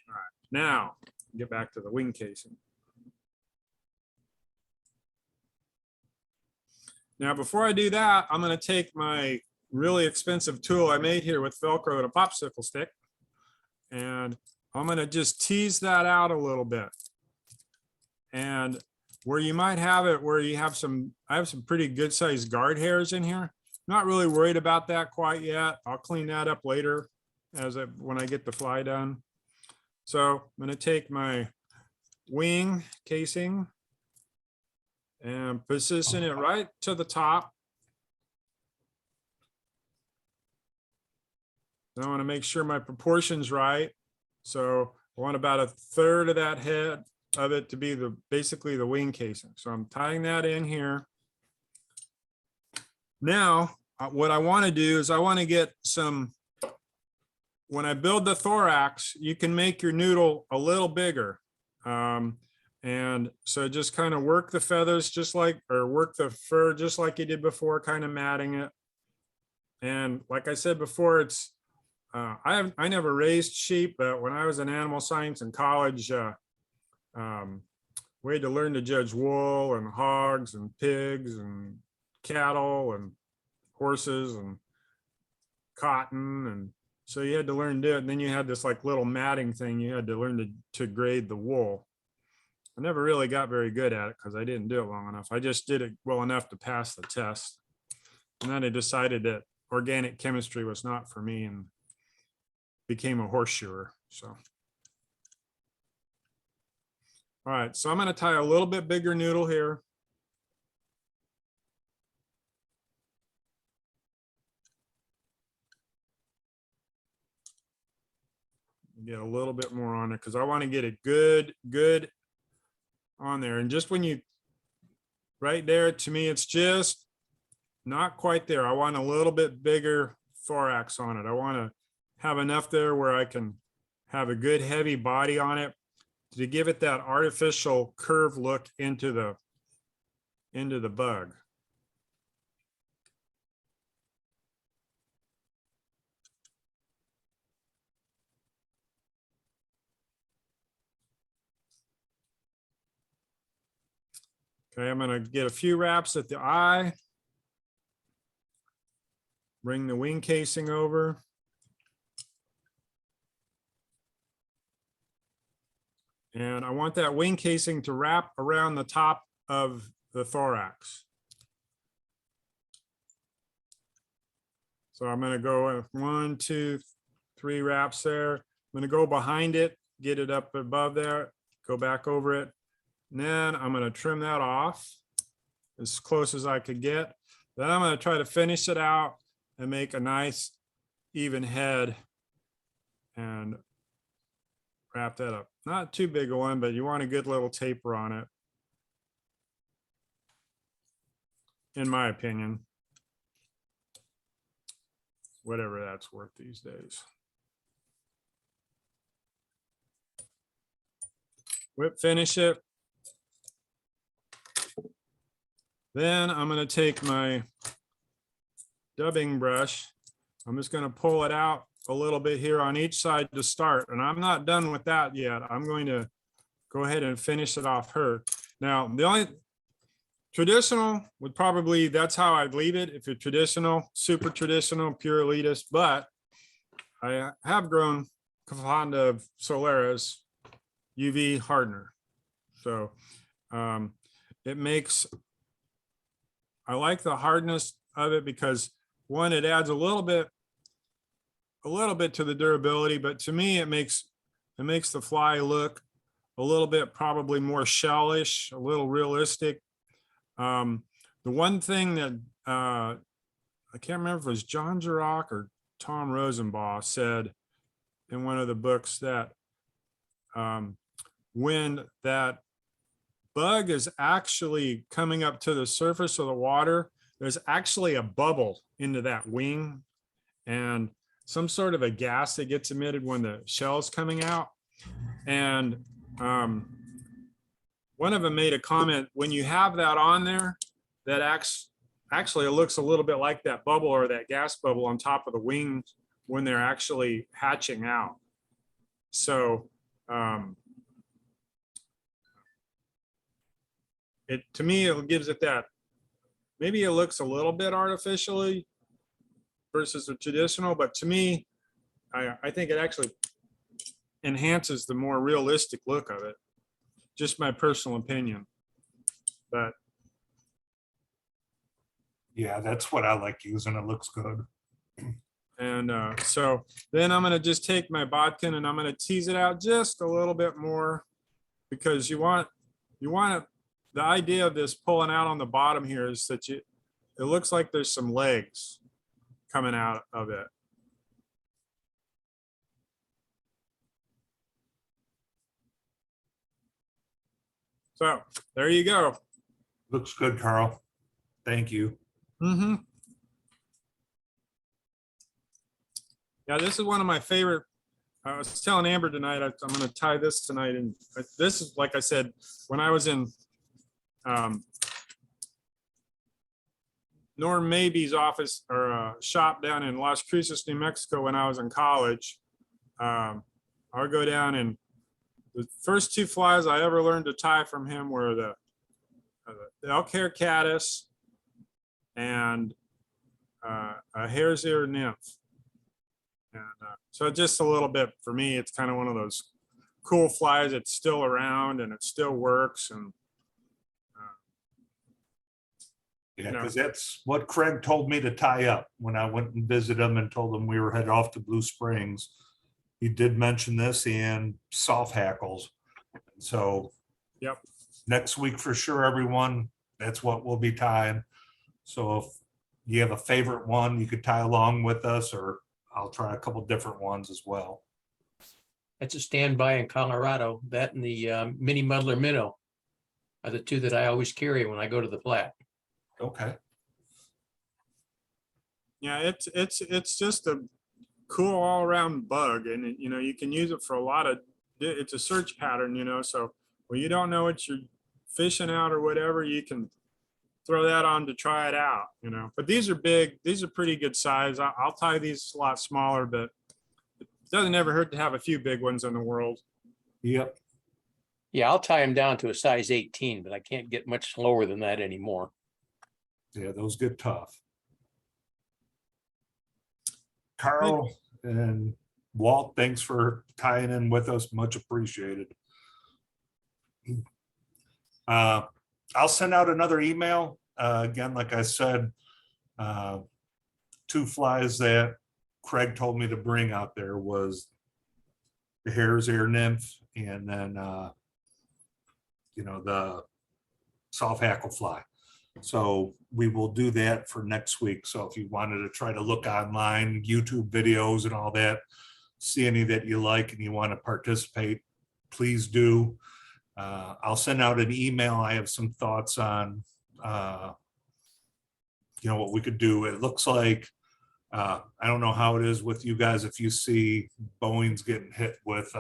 All right, now get back to the wing casing. Now, before I do that, I'm going to take my really expensive tool I made here with Velcro and a popsicle stick, and I'm going to just tease that out a little bit. And where you might have it, where you have I have some pretty good sized guard hairs in here. Not really worried about that quite yet. I'll clean that up later when I get the fly done. So I'm going to take my wing casing and position it right to the top. I want to make sure my proportion's right. So I want about a third of that head of it to be basically the wing casing. So I'm tying that in here. Now, what I want to do is I want to get when I build the thorax, you can make your noodle a little bigger. And so just kind of work the feathers work the fur just like you did before, kind of matting it. And like I said before, I never raised sheep, but when I was in animal science in college, we had to learn to judge wool and hogs and pigs and cattle and horses and cotton. And so you had to learn to do it. And then you had this like little matting thing. You had to learn to grade the wool. I never really got very good at it because I didn't do it long enough. I just did it well enough to pass the test. And then I decided that organic chemistry was not for me and became a horseshoer. So. All right, so I'm going to tie a little bit bigger noodle here. Get a little bit more on it because I want to get it good on there. And just when you, right there, to me, it's just not quite there. I want a little bit bigger thorax on it. I want to have enough there where I can have a good heavy body on it to give it that artificial curve look into the bug. Okay, I'm gonna get a few wraps at the eye. Bring the wing casing over. And I want that wing casing to wrap around the top of the thorax. So I'm gonna go 1, 2, 3 wraps there. I'm gonna go behind it, get it up above there, go back over it. And then I'm gonna trim that off as close as I could get. Then I'm gonna try to finish it out and make a nice even head and wrap that up. Not too big a one, but you want a good little taper on it, in my opinion. Whatever that's worth these days. Whip finish it. Then I'm going to take my dubbing brush. I'm just going to pull it out a little bit here on each side to start. And I'm not done with that yet. I'm going to go ahead and finish it off her. Now, the only traditional would probably, that's how I'd leave it. If you're traditional, super traditional, pure elitist, but I have grown fond of Solera's UV hardener. So it makes, I like the hardness of it because one, it adds a little bit to the durability, but to me, it makes the fly look a little bit probably more shellish, a little realistic. The one thing that I can't remember if it was John Girac or Tom Rosenbaugh said in one of the books that when that bug is actually coming up to the surface of the water, there's actually a bubble into that wing and some sort of a gas that gets emitted when the shell's coming out. And one of them made a comment, when you have that on there, that actually it looks a little bit like that bubble or that gas bubble on top of the wings when they're actually hatching out. So to me, it gives it that, maybe it looks a little bit artificially versus the traditional, but to me, I think it actually enhances the more realistic look of it. Just my personal opinion, but. Yeah, that's what I like using. It looks good. And so then I'm gonna just take my bodkin and I'm gonna tease it out just a little bit more because you want it, the idea of this pulling out on the bottom here is that it looks like there's some legs coming out of it. So there you go. Looks good, Carl. Thank you. Mm-hmm. Yeah, this is one of my favorite. I was telling Amber tonight, I'm going to tie this tonight. And this is, like I said, when I was in Norm Mabie's office or shop down in Las Cruces, New Mexico, when I was in college, I would go down, and the first 2 flies I ever learned to tie from him were the elk hair caddis and a hare's ear nymph. And so just a little bit for me, it's kind of one of those cool flies, it's still around and it still works. And Yeah, No. because that's what Craig told me to tie up when I went and visited him and told him we were headed off to Blue Springs. He did mention this and soft hackles. So. Yep. Next week for sure, everyone, that's what we'll be tying. So if you have a favorite one, you could tie along with us, or I'll try a couple different ones as well. That's a standby in Colorado. That and the mini muddler minnow are the two that I always carry when I go to the flat. Okay. yeah, it's just a cool all around bug, and you know, you can use it for a lot of, it's a search pattern, you know, so when you don't know what you're fishing out or whatever, you can throw that on to try it out, you know. But these are big, these are pretty good size. I'll tie these a lot smaller, but it doesn't ever hurt to have a few big ones in the world. Yep. Yeah, I'll tie them down to a size 18, but I can't get much lower than that anymore. Yeah, those get tough. Carl and Walt, thanks for tying in with us. Much appreciated. I'll send out another email. Again, like I said, 2 flies that Craig told me to bring out there was the Hare's Ear Nymph and then, the soft hackle fly. So we will do that for next week. So if you wanted to try to look online, YouTube videos and all that, see any that you like and you want to participate, please do. I'll send out an email. I have some thoughts on, what we could do. It looks like, I don't know how it is with you guys. If you see Boeing's getting hit with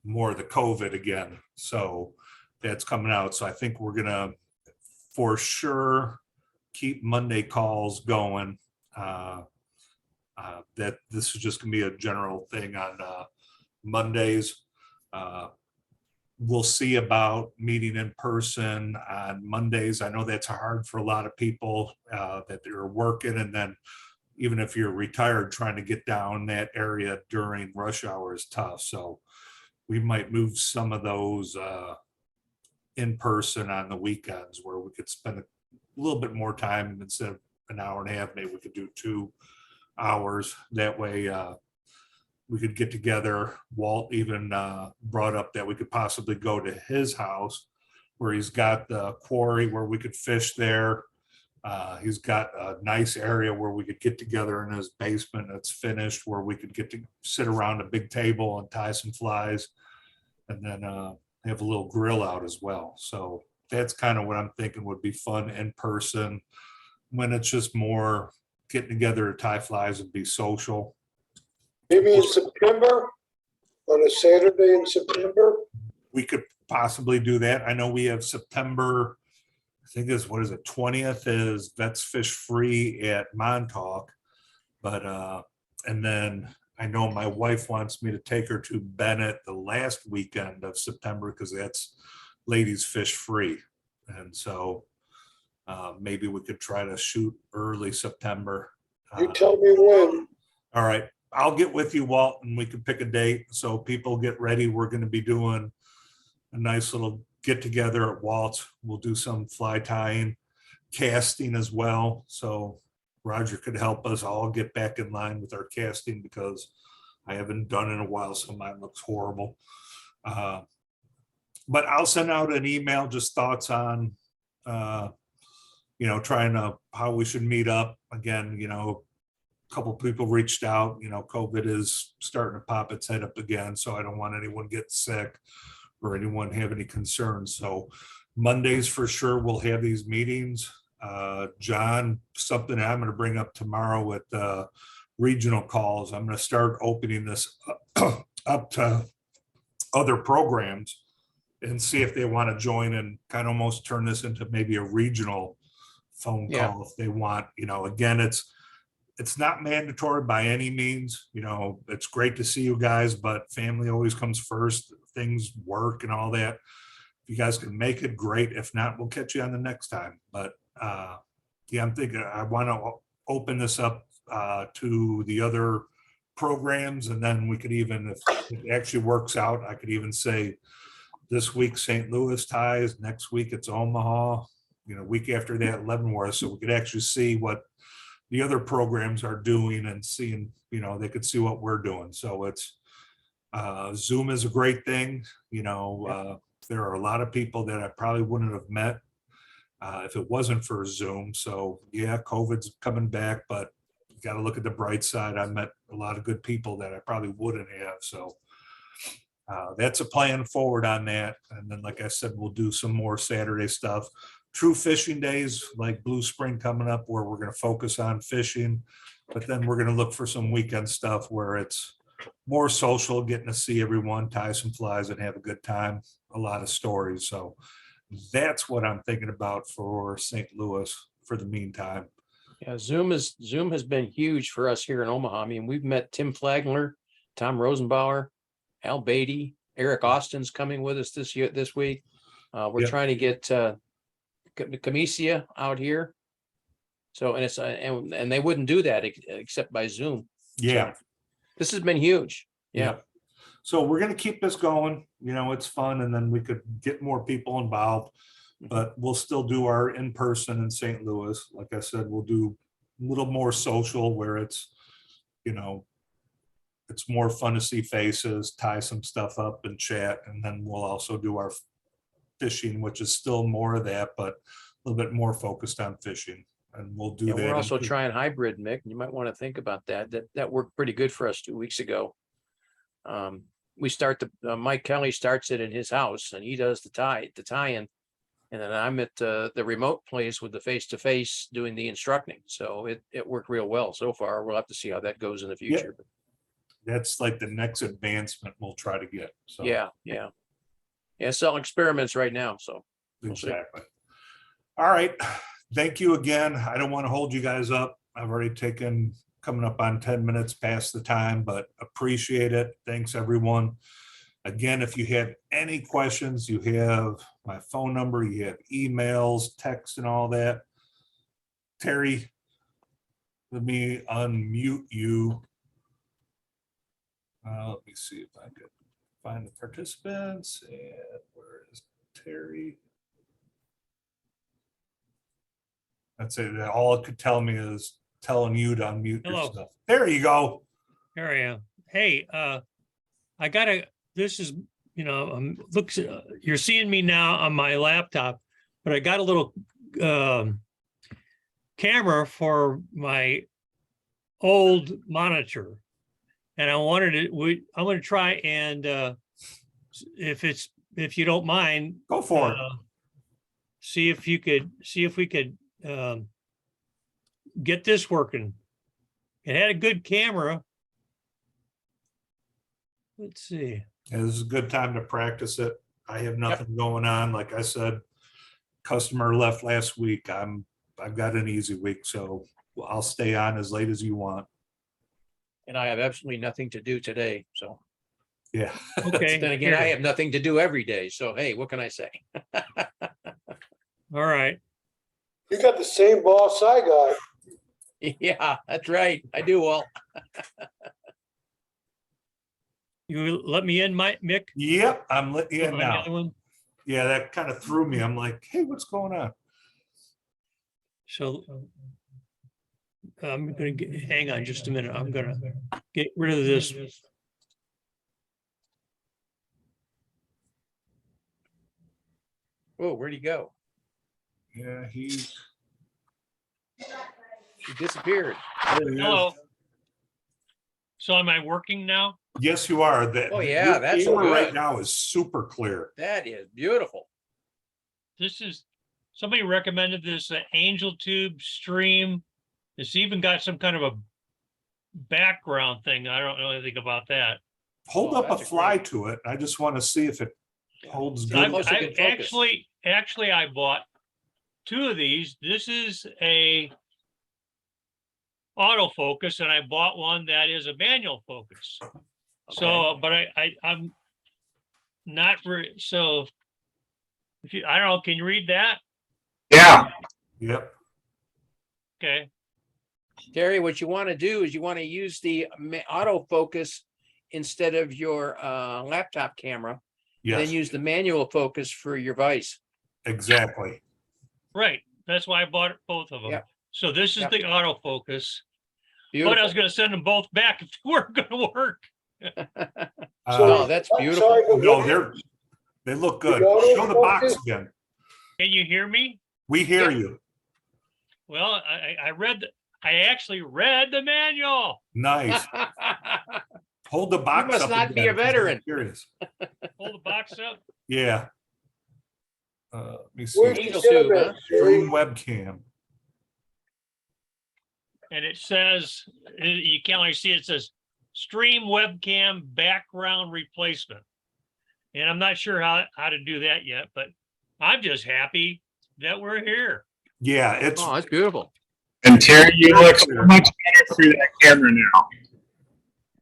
more of the COVID again. So that's coming out. So I think we're gonna for sure keep Monday calls going. That this is just gonna be a general thing on Mondays. We'll see about meeting in person on Mondays. I know that's hard for a lot of people that they're working, and then even if you're retired, trying to get down that area during rush hour is tough. So we might move some of those in person on the weekends where we could spend a little bit more time instead of an hour and a half. Maybe we could do 2 hours. That way we could get together. Walt even brought up that we could possibly go to his house where he's got the quarry where we could fish there. He's got a nice area where we could get together in his basement that's finished, where we could get to sit around a big table and tie some flies, and then have a little grill out as well. So that's kind of what I'm thinking would be fun in person, when it's just more getting together to tie flies and be social. Maybe in September, on a Saturday in September. We could possibly do that. I know we have September, I think is, what is it, 20th is Vets Fish Free at Montauk. But, and then I know my wife wants me to take her to Bennett the last weekend of September because that's Ladies Fish Free. And so maybe we could try to shoot early September. You tell me when. All right. I'll get with you, Walt, and we can pick a date. So people get ready. We're going to be doing a nice little get together at Walt's. We'll do some fly tying, casting as well. So Roger could help us all get back in line with our casting because I haven't done it in a while. So mine looks horrible. But I'll send out an email, just thoughts on, trying to, how we should meet up again. A couple people reached out, COVID is starting to pop its head up again. So I don't want anyone get sick or anyone have any concerns. So Mondays for sure, we'll have these meetings. John, something I'm going to bring up tomorrow with regional calls. I'm going to start opening this up to other programs and see if they want to join and kind of almost turn this into maybe a regional phone call if they want. Again, it's not mandatory by any means. It's great to see you guys, but family always comes first. Things work and all that. If you guys can make it, great. If not, we'll catch you on the next time. But I'm thinking I want to open this up to the other programs, and then we could even, if it actually works out, I could even say this week St. Louis ties, next week it's Omaha, week after that Leavenworth, so we could actually see what the other programs are doing and seeing, they could see what we're doing. So it's Zoom is a great thing. There are a lot of people that I probably wouldn't have met if it wasn't for Zoom. So yeah, COVID's coming back, but you got to look at the bright side. I met a lot of good people that I probably wouldn't have. So that's a plan forward on that. And then, like I said, we'll do some more Saturday stuff. True fishing days like Blue Spring coming up, where we're going to focus on fishing, but then we're going to look for some weekend stuff where it's more social, getting to see everyone, tie some flies and have a good time, a lot of stories. So that's what I'm thinking about for St. Louis for the meantime. Yeah, Zoom has been huge for us here in Omaha. I mean, we've met Tim Flagler, Tom Rosenbauer, Al Beatty, Eric Austin's coming with us this week. We're Yep. trying to get Camicia out here. So, and it's and they wouldn't do that except by Zoom. Yeah. So this has been huge. Yeah. So we're going to keep this going. It's fun, and then we could get more people involved, but we'll still do our in-person in St. Louis. Like I said, we'll do a little more social where it's, it's more fun to see faces, tie some stuff up and chat. And then we'll also do our fishing, which is still more of that, but a little bit more focused on fishing. And we'll do Yeah, that. we're also trying hybrid, Mick. You might want to think about that. That worked pretty good for us 2 weeks ago. We start Mike Kelly starts it in his house, and he does the tie-in, and then I'm at the remote place with the face-to-face doing the instructing. So it worked real well so far. We'll have to see how that goes in the future. That's like the next advancement we'll try to get. So Yeah. It's all experiments right now. So we'll see. exactly. All right. Thank you again. I don't want to hold you guys up. I've already coming up on 10 minutes past the time, but appreciate it. Thanks, everyone. Again, if you have any questions, you have my phone number, you have emails, text, and all that. Terry, let me unmute you. Let me see if I could find the participants. And where is Terry? That's it. All it could tell me is telling you to unmute Hello. yourself. There you go. Here I am. Hey, I gotta, this is, looks, you're seeing me now on my laptop, but I got a little camera for my old monitor. And I wanted to, I'm gonna try and if you don't mind, Go for it. see if we could get this working. It had a good camera. Let's see. Yeah, this is a good time to practice it. I have nothing going on. Like I said, customer left last week. I've got an easy week, so I'll stay on as late as you want. And I have absolutely nothing to do today. So Yeah. Okay. then again, I have nothing to do every day. So hey, what can I say? All right. You got the same boss I got. Yeah, that's right. I do. Well, You let me in, Mick? Yep, I'm letting you in On the now. other one? Yeah, that kind of threw me. I'm like, hey, what's going on? So I'm gonna hang on just a minute. I'm gonna get rid of this. oh, where'd he go? Yeah, He disappeared. there he is. Hello. So am I working now? Yes, you are. Oh, yeah, your that's camera right good. now is super clear. That is beautiful. This is, somebody recommended this Angel Tube Stream. It's even got some kind of a background thing. I don't know anything about that. Hold Oh, up a that's a fly great- to it. I just want to see if it holds See, good. I'm also I good focus. actually, I bought 2 of these. This is a autofocus, and I bought one that is a manual focus. So, but I'm not so if you, I don't know, can you read that? Yeah. Yep. Okay. Terry, what you want to do is you want to use the autofocus instead of your laptop camera, then Yes, use the manual focus for your Vice. exactly. Right. That's why I bought both of them. Yep. So this is Yep. the autofocus, but I Beautiful. was gonna send them both back if they weren't gonna work. Oh, that's I'm beautiful. sorry, but No, what- they look good. The Show the box autofocus? again. Can you hear me? We hear Yeah. you. Well, I actually read the manual. Nice. Hold the box must up not be again, a 'cause I'm veteran. Curious. Hold the box up. Yeah. Let me see. Where'd you Angel get tube, it huh? at, Jerry? Stream webcam. And it says, you can't only see, it says stream webcam background replacement. And I'm not sure how to do that yet, but I'm just happy that we're here. Yeah, it's Oh, that's beautiful. And Terry, you look so much better through that camera now.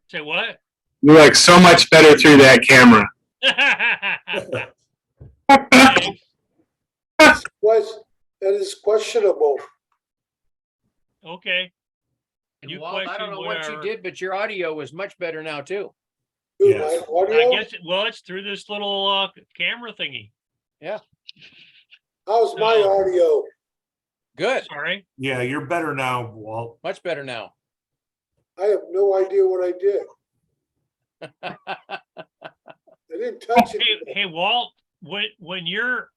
Say what? You look so much better through that camera. That is questionable. Okay, And You Walt, I don't question know what you where- did, but your audio is much better now too. Dude, Yes. my I audio, guess, well, it's through this little camera thingy. how's my No. audio? Good, Sorry. yeah, you're better now, Walt. much better now. I have no idea what I did. I didn't touch Hey, it. hey, Walt, when you're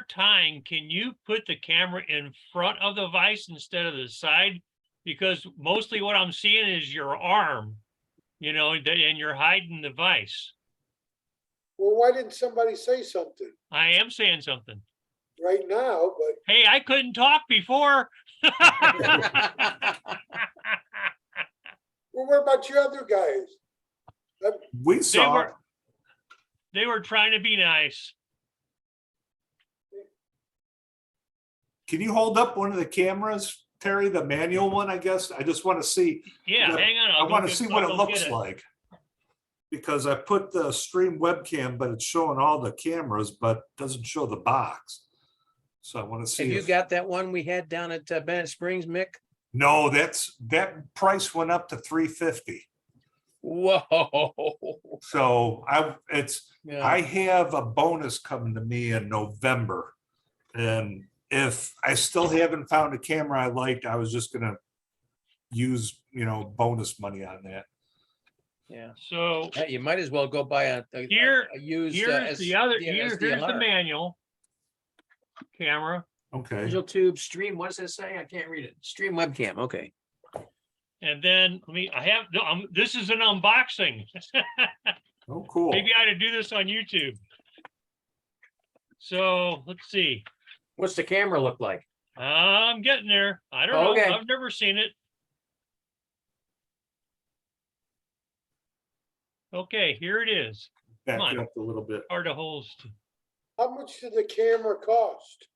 tying, can you put the camera in front of the vise instead of the side? Because mostly what I'm seeing is your arm, and you're hiding the vise. Well, why didn't somebody say something I am saying something. right now? But Hey, I couldn't talk before. well, what about you other guys? We saw, were- They were trying to be nice. can you hold up one of the cameras, Terry, the manual one, I guess? I just want to see, Yeah, Yeah, hang on. I I'll go want to get- see what I'll it go looks get like. Because I put the stream webcam, but it's showing all the cameras, but doesn't show the box. So I want to see. Have you if- got that one we had down at Bennett Springs, Mick? No, that price went up to $350. Whoa. So I Yeah. have a bonus coming to me in November. And if I still haven't found a camera I liked, I was just gonna use, bonus money on that. Yeah. So Yeah, you might as well go buy a Here- used. here's the other, here's the SDLR. manual camera. Okay. Angel tube stream, what does it say? I can't read it. Stream webcam, okay. And then, this is an unboxing. Oh, cool. Maybe I ought to do this on YouTube. So let's see. What's the camera look like? I'm getting there. I don't know. Okay. I've never seen it. Okay, here it is. Back come it on. up a little bit. Hard to hold. How much did the camera cost?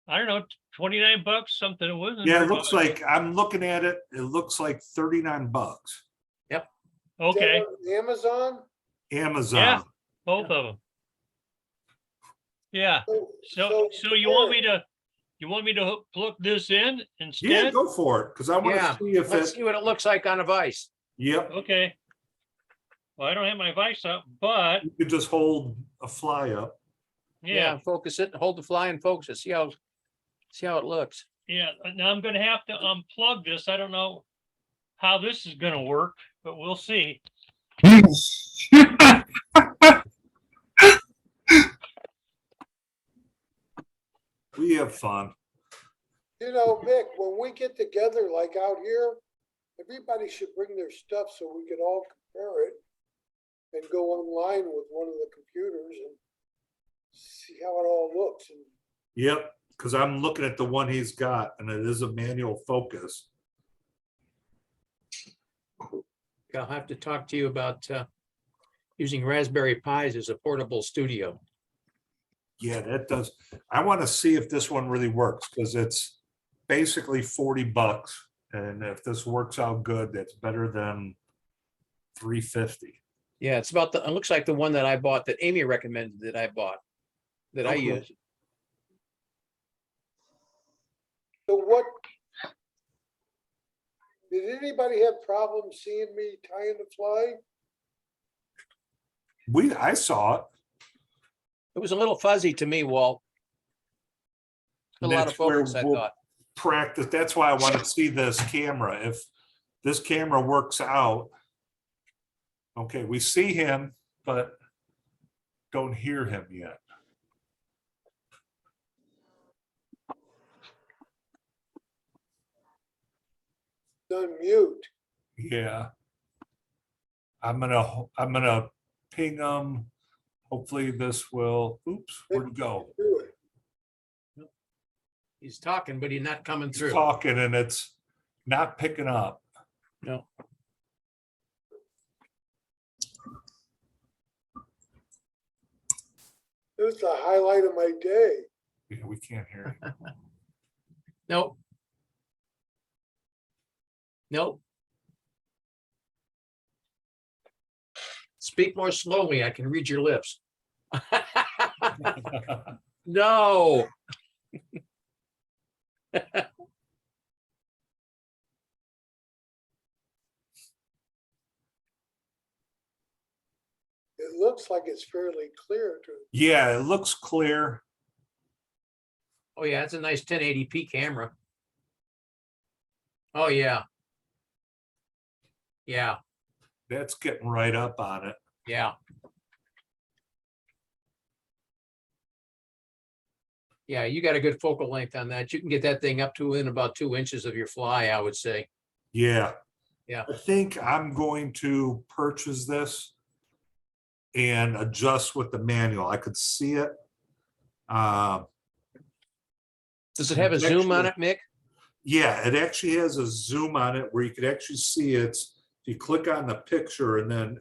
I don't know, 29 bucks, something. It wasn't. Yeah, it very looks much. like, I'm looking at it, it looks like $39. Okay, Is that on Amazon? Amazon. both of them. Yeah. So So you want me to plug this in Yeah, instead? go for it, because I want Yeah, to see if let's it, see what it looks like on a Vice. yep, Okay. Well, I don't have my vice up, but you could just hold a fly up. yeah, Focus it, hold the fly and focus it. See how it looks. yeah. Now I'm gonna have to unplug this. I don't know how this is gonna work, but we'll see. We have fun. Mick, when we get together like out here, everybody should bring their stuff so we can all compare it and go online with one of the computers and see how it all looks. And Yep, because I'm looking at the one he's got, and it is a manual focus. I'll have to talk to you about using Raspberry Pis as a portable studio. Yeah, that does. I want to see if this one really works, because it's basically $40. And if this works out good, that's better than $350. Yeah, it's about it looks like the one that I bought that Amy recommended that I bought, that I Okay. use. so Did anybody have problems seeing me tying the fly? I saw it. It was a little fuzzy to me, Walt. A lot of That's where focus, I we'll thought. practice. That's why I want to see this camera. If this camera works out. Okay, we see him, but don't hear him yet. Unmute. Yeah. I'm gonna ping him. Hopefully this will, oops, where'd it go? Do it. He's talking, but he's not coming He's through. talking and it's not picking up. No. It was the highlight of my day. Yeah, we can't hear you. Nope. Nope. Speak more slowly. I can read your lips. No. It looks like it's fairly clear to. Yeah, it looks clear. Oh, yeah, it's a nice 1080p camera. Oh, yeah. Yeah, That's getting right up on it. yeah. Yeah, you got a good focal length on that. You can get that thing up to within about 2 inches of your fly, I would say. Yeah. Yeah. I think I'm going to purchase this and adjust with the manual. I could see it. Does it have a zoom on it, Mick? Yeah, it actually has a zoom on it where you could actually see it's, if you click on the picture and then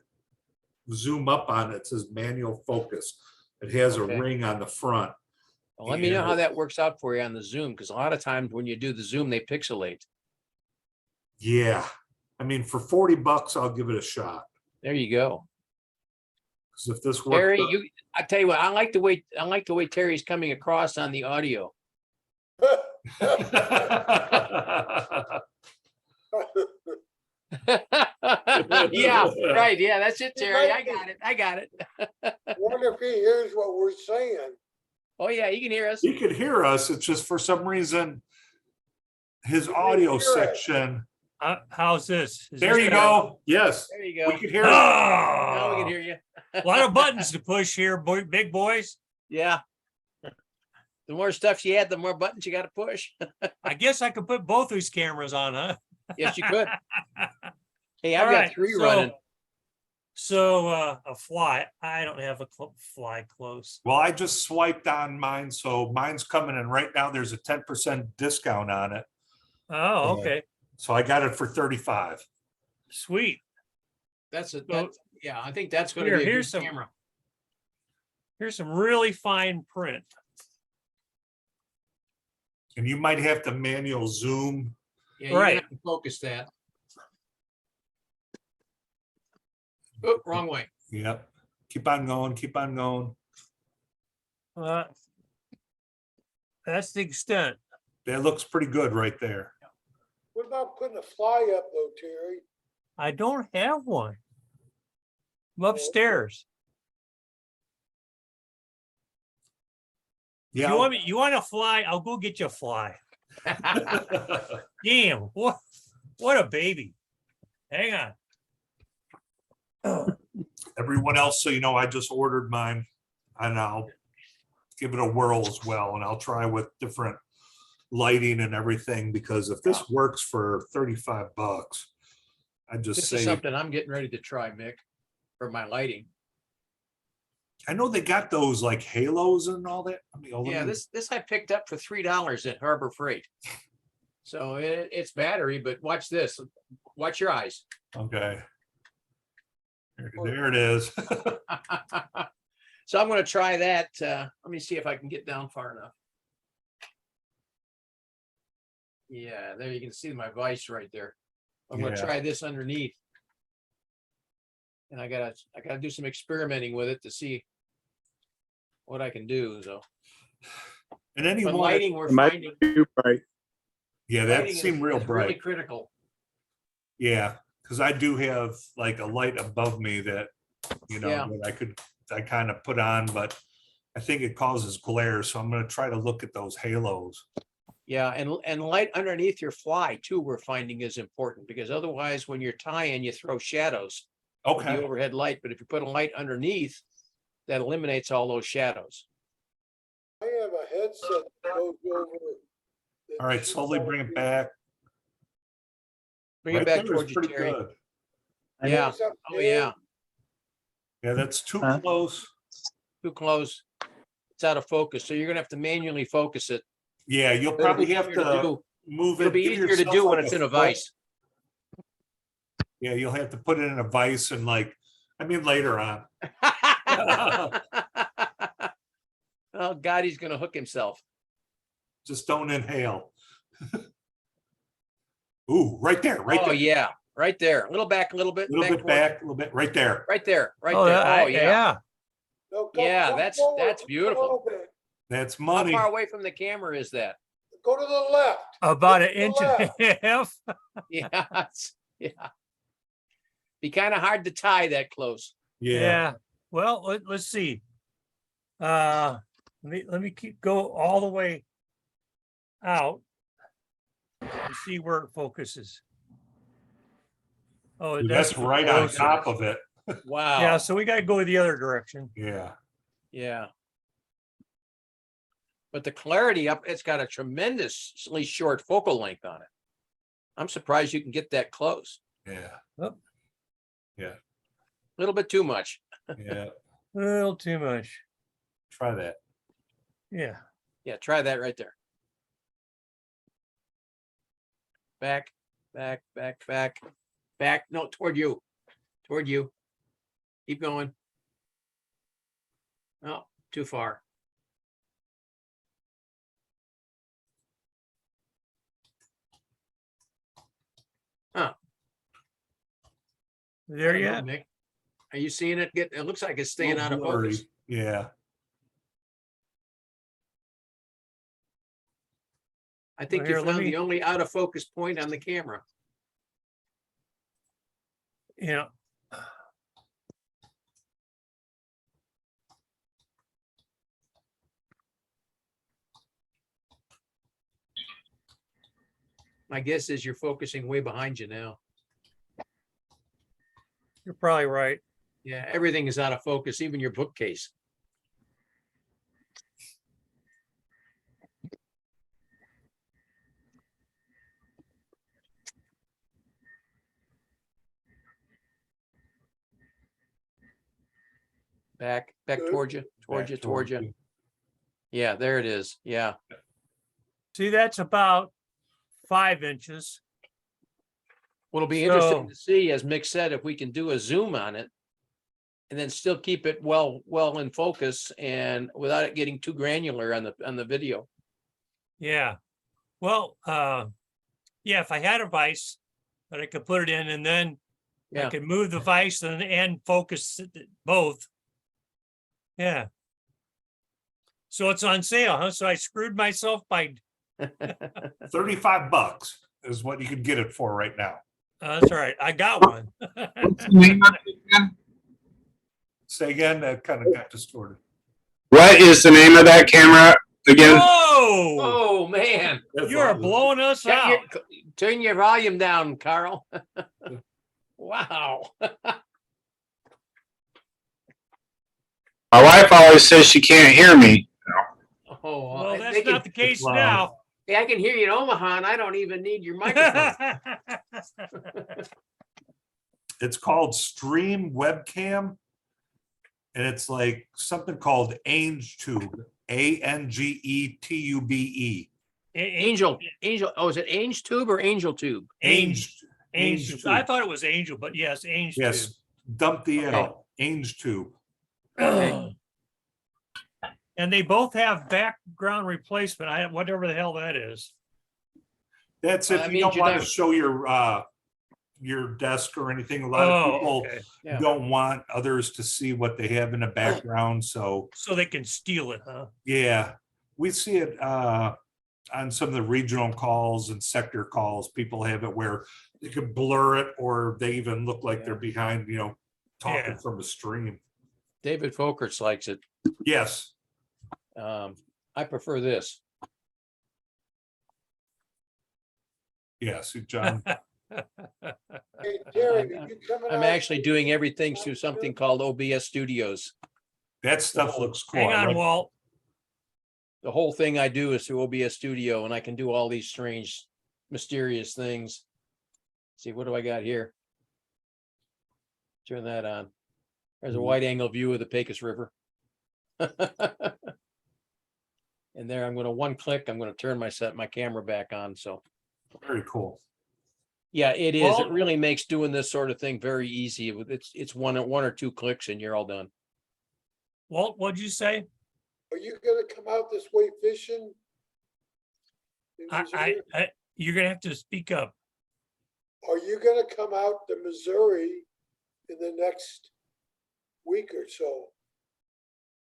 zoom up on it, it says manual focus. It has Okay. a ring on the front. Well, let me know how Yeah. that works out for you on the zoom, because a lot of times when you do the zoom, they pixelate. Yeah. I mean, for $40, I'll give it a shot. There you go. Because if this works. Terry, I tell you what, I like the way Terry's coming across on the audio. Yeah, right. Yeah, that's it, Terry. I got it. I got it. Wonder if he hears what we're saying. Oh, yeah, you can hear us. He could hear us. It's just for some reason, his audio hear it. section. How's this? Is There this you better? go. Yes, There you we go. could hear it. Now we can Oh, hear you. a lot of buttons to push here, big boys. Yeah. The more stuff you add, the more buttons you got to push. I guess I could put both these cameras on, huh? Yes, you could. Hey, I've All got right, 3 so- running. So a fly, I don't have a fly close. Well, I just swiped on mine, so mine's coming in right now. There's a 10% discount on it. Oh, okay, So I got it for 35. sweet. That's it. So- Yeah, I think that's going to Here- be a here's good some- camera. Here's some really fine print. And you might have to manual zoom. Yeah, you're gonna Right. have to focus that. Oh, wrong way. Yep. Keep on going, keep on going. That's the extent. That looks pretty good right there. What about putting a fly up though, Terry? I don't have one. I'm upstairs. Yeah. You want a fly? I'll go get you a fly. Damn, what a baby. Hang on. Everyone else, so you know, I just ordered mine and I'll give it a whirl as well. And I'll try with different lighting and everything, because if this works for 35 bucks, I just This is say, something I'm getting ready to try, Mick, for my lighting. I know they got those like halos and all that. I mean, Yeah, this I picked up for $3 at Harbor Freight. So it's battery, but watch this. Watch your eyes. Okay. There it is. So I'm going to try that. Let me see if I can get down far enough. Yeah, there you can see my vise right there. I'm going to Yeah. try this underneath. And I gotta do some experimenting with it to see what I can do. So, And anyone, but lighting, we're Might finding be right. yeah, that lighting seemed is real really bright. critical. Yeah, because I do have like a light above me that, Yeah. that I kind of put on, but I think it causes glare, so I'm gonna try to look at those halos. Yeah, and light underneath your fly too, we're finding is important, because otherwise when you're tying, you throw shadows with the Okay, overhead light, but if you put a light underneath, that eliminates all those shadows. I have a headset that goes over. that all right, shoots slowly out bring it the- back. Bring it Right back there is towards you, pretty Terry. good. Yeah, Shoots up oh there. yeah, Yeah, that's too Huh? close. too close. It's out of focus, so you're gonna have to manually focus it. Yeah, you'll It'll be probably have easier to to do. move it. It'll be give easier to yourself do when like it's in a foot. vise. Yeah, you'll have to put it in a vise and later on. Oh God, he's gonna hook himself. Just don't inhale. Ooh, right there, right Oh there. yeah, right there. A little back, a little bit. A little bit towards- back, a little bit, right there. Right there, right Oh, there. that- Oh yeah. yeah. No, Yeah, come that's forward, come beautiful. a little bit. That's How money. far away from the camera is that? Go to the left. About Look an to the inch and a half. Yeah, yeah. Be kind of hard to tie that close. Yeah, Yeah. Well, let's see. Let me go all the way out and see where it focuses. Oh, Dude, that's right on closer. top of it. Wow. Yeah, so we gotta go the other direction. Yeah. Yeah. But the clarity up, it's got a tremendously short focal length on it. I'm surprised you can get that close. Yeah. A little bit too much. Yeah. A little too much. Try that. Yeah. Yeah, try that right there. Back, back, back, back, back. No, toward you. Toward you. Keep going. No, too far. There I don't know, yet? Mick. Are you seeing it get, it looks like it's staying Little out of blurry. focus. Yeah. I think Well, you here, let found me- the only out of focus point on the camera. Yeah. My guess is you're focusing way behind you now. You're probably right. Yeah, everything is out of focus, even your bookcase. Back Good. towards you, towards you, towards you. Yeah, there it is. Yeah. See, that's about 5 inches. Well, it'll be interesting So- to see, as Mick said, if we can do a zoom on it and then still keep it well in focus and without it getting too granular on the video. Yeah. Well, yeah, if I had a vise that I could put it in and then I Yeah. could move the vise and focus both. Yeah. So it's on sale, huh? So I screwed myself by, $35 is what you could get it for right now. that's all right. I got one. What's the name of it again? Say again, that kind of got distorted. What is the name of that camera again? Whoa, Oh, man. you're blowing us out. Turn your volume down, Carl. Wow. My wife always says she can't hear me. Oh, Well, they that's can- not the case loud. now. Yeah, I can hear you in Omaha and I don't even need your microphone. It's called Stream Webcam. And it's like something called AngeTube, ANGETUBE. Angel, oh, is it Ange Tube or Angel Tube? Ange. Angel. I thought it was Angel, but yes, Angel. Yes, dump the Okay. L, AngeTube. And they both have background replacement. Whatever the hell that is. That's Well, if that you don't means you want to don't- show your desk or anything. A lot of Oh, people okay. Yeah. don't want others to see what they have in the background, so So they can steal it, huh? yeah, we see it. on some of the regional calls and sector calls, people have it where they could blur it, or they even look like they're behind, talking Yeah. from a stream. David Folkerts likes it. Yes, I prefer this. yes, John. Hey, Terry, are you coming I'm out? actually doing everything through something called OBS Studios. That stuff looks cool. Hang I on, like- Walt. The whole thing I do is through OBS Studio, and I can do all these strange, mysterious things. See, what do I got here? Turn that on. There's a wide angle view of the Pecos River. And there, I'm gonna one click, I'm gonna turn my camera back on, so. Very cool. Yeah, it is. Well- It really makes doing this sort of thing very easy. It's one or two clicks and you're all done. Walt, what'd you say? Are you gonna come out this way fishing? In I, Missouri? you're gonna have to speak up. Are you gonna come out to Missouri in the next week or so?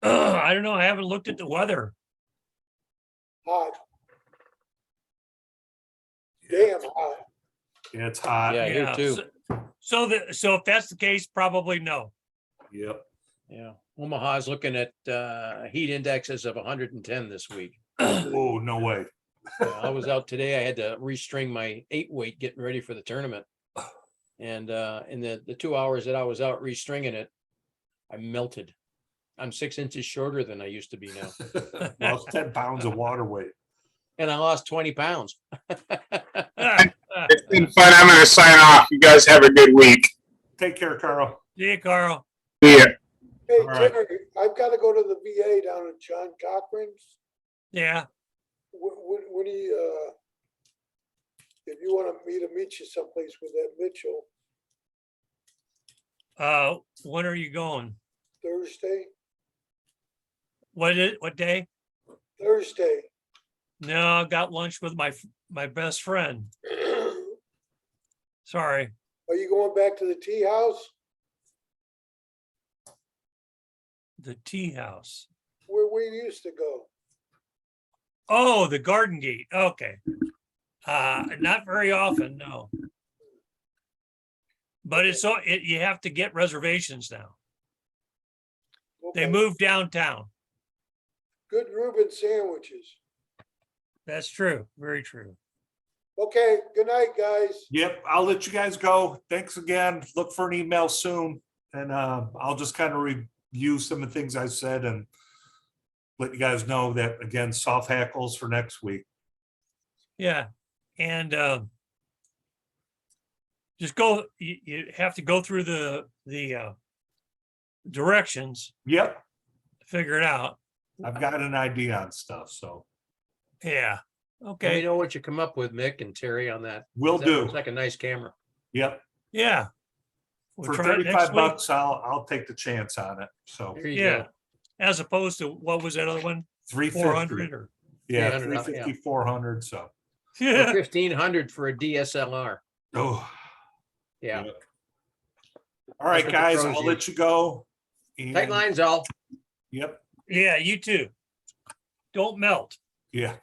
I don't know. I haven't looked at the weather. Hot. Damn hot. Yeah, it's hot. Yeah, here Yeah, too. So if that's the case, probably no. Yep. Yeah, Omaha's looking at heat indexes of 110 this week. Oh, no way. I was out today. I had to restring my 8-weight getting ready for the tournament. And in the 2 hours that I was out restringing it, I melted. I'm 6 inches shorter than I used to be now. Lost 10 pounds of water weight. And I lost 20 pounds. It's been fun. I'm going to sign off. You guys have a good week. Take care, Carl. Yeah, Carl. See ya. Hey, All right. Terry, I've gotta go to the VA down at John Cochran's. Yeah. When do you, if you want me to meet you someplace with that Mitchell, When are you going? Thursday? What day? Thursday. No, I got lunch with my best friend. Sorry. Are you going back to the tea house? The tea house. Where we used to go? Oh, the Garden Gate. Okay. Not very often, no. But you have to get reservations now. They Okay. moved downtown. Good Reuben sandwiches. That's true. Very true. Okay, good night, guys. Yep, I'll let you guys go. Thanks again. Look for an email soon. And I'll just kind of review some of the things I said and let you guys know that, again, soft hackles for next week. Yeah. And just you have to go through the directions, Yep, figure it out. I've got an idea on stuff, so Yeah. Let me Okay. know what you come up with, Mick and Terry, on that. will That do. looks like a nice camera. Yep, Yeah. We'll for try it next 35 week. bucks, I'll take the chance on it. So There you Yeah. go. As opposed to, what was that other one? 350. 400 or? Yeah, 300, 350, 400. So, Or Yeah. 1,500 for a DSLR. oh, Yeah. Yep. All right, That's what the guys, pros I'll use. let you go. Tight And- lines, all. Yep, Yeah, you too. Don't melt. yeah.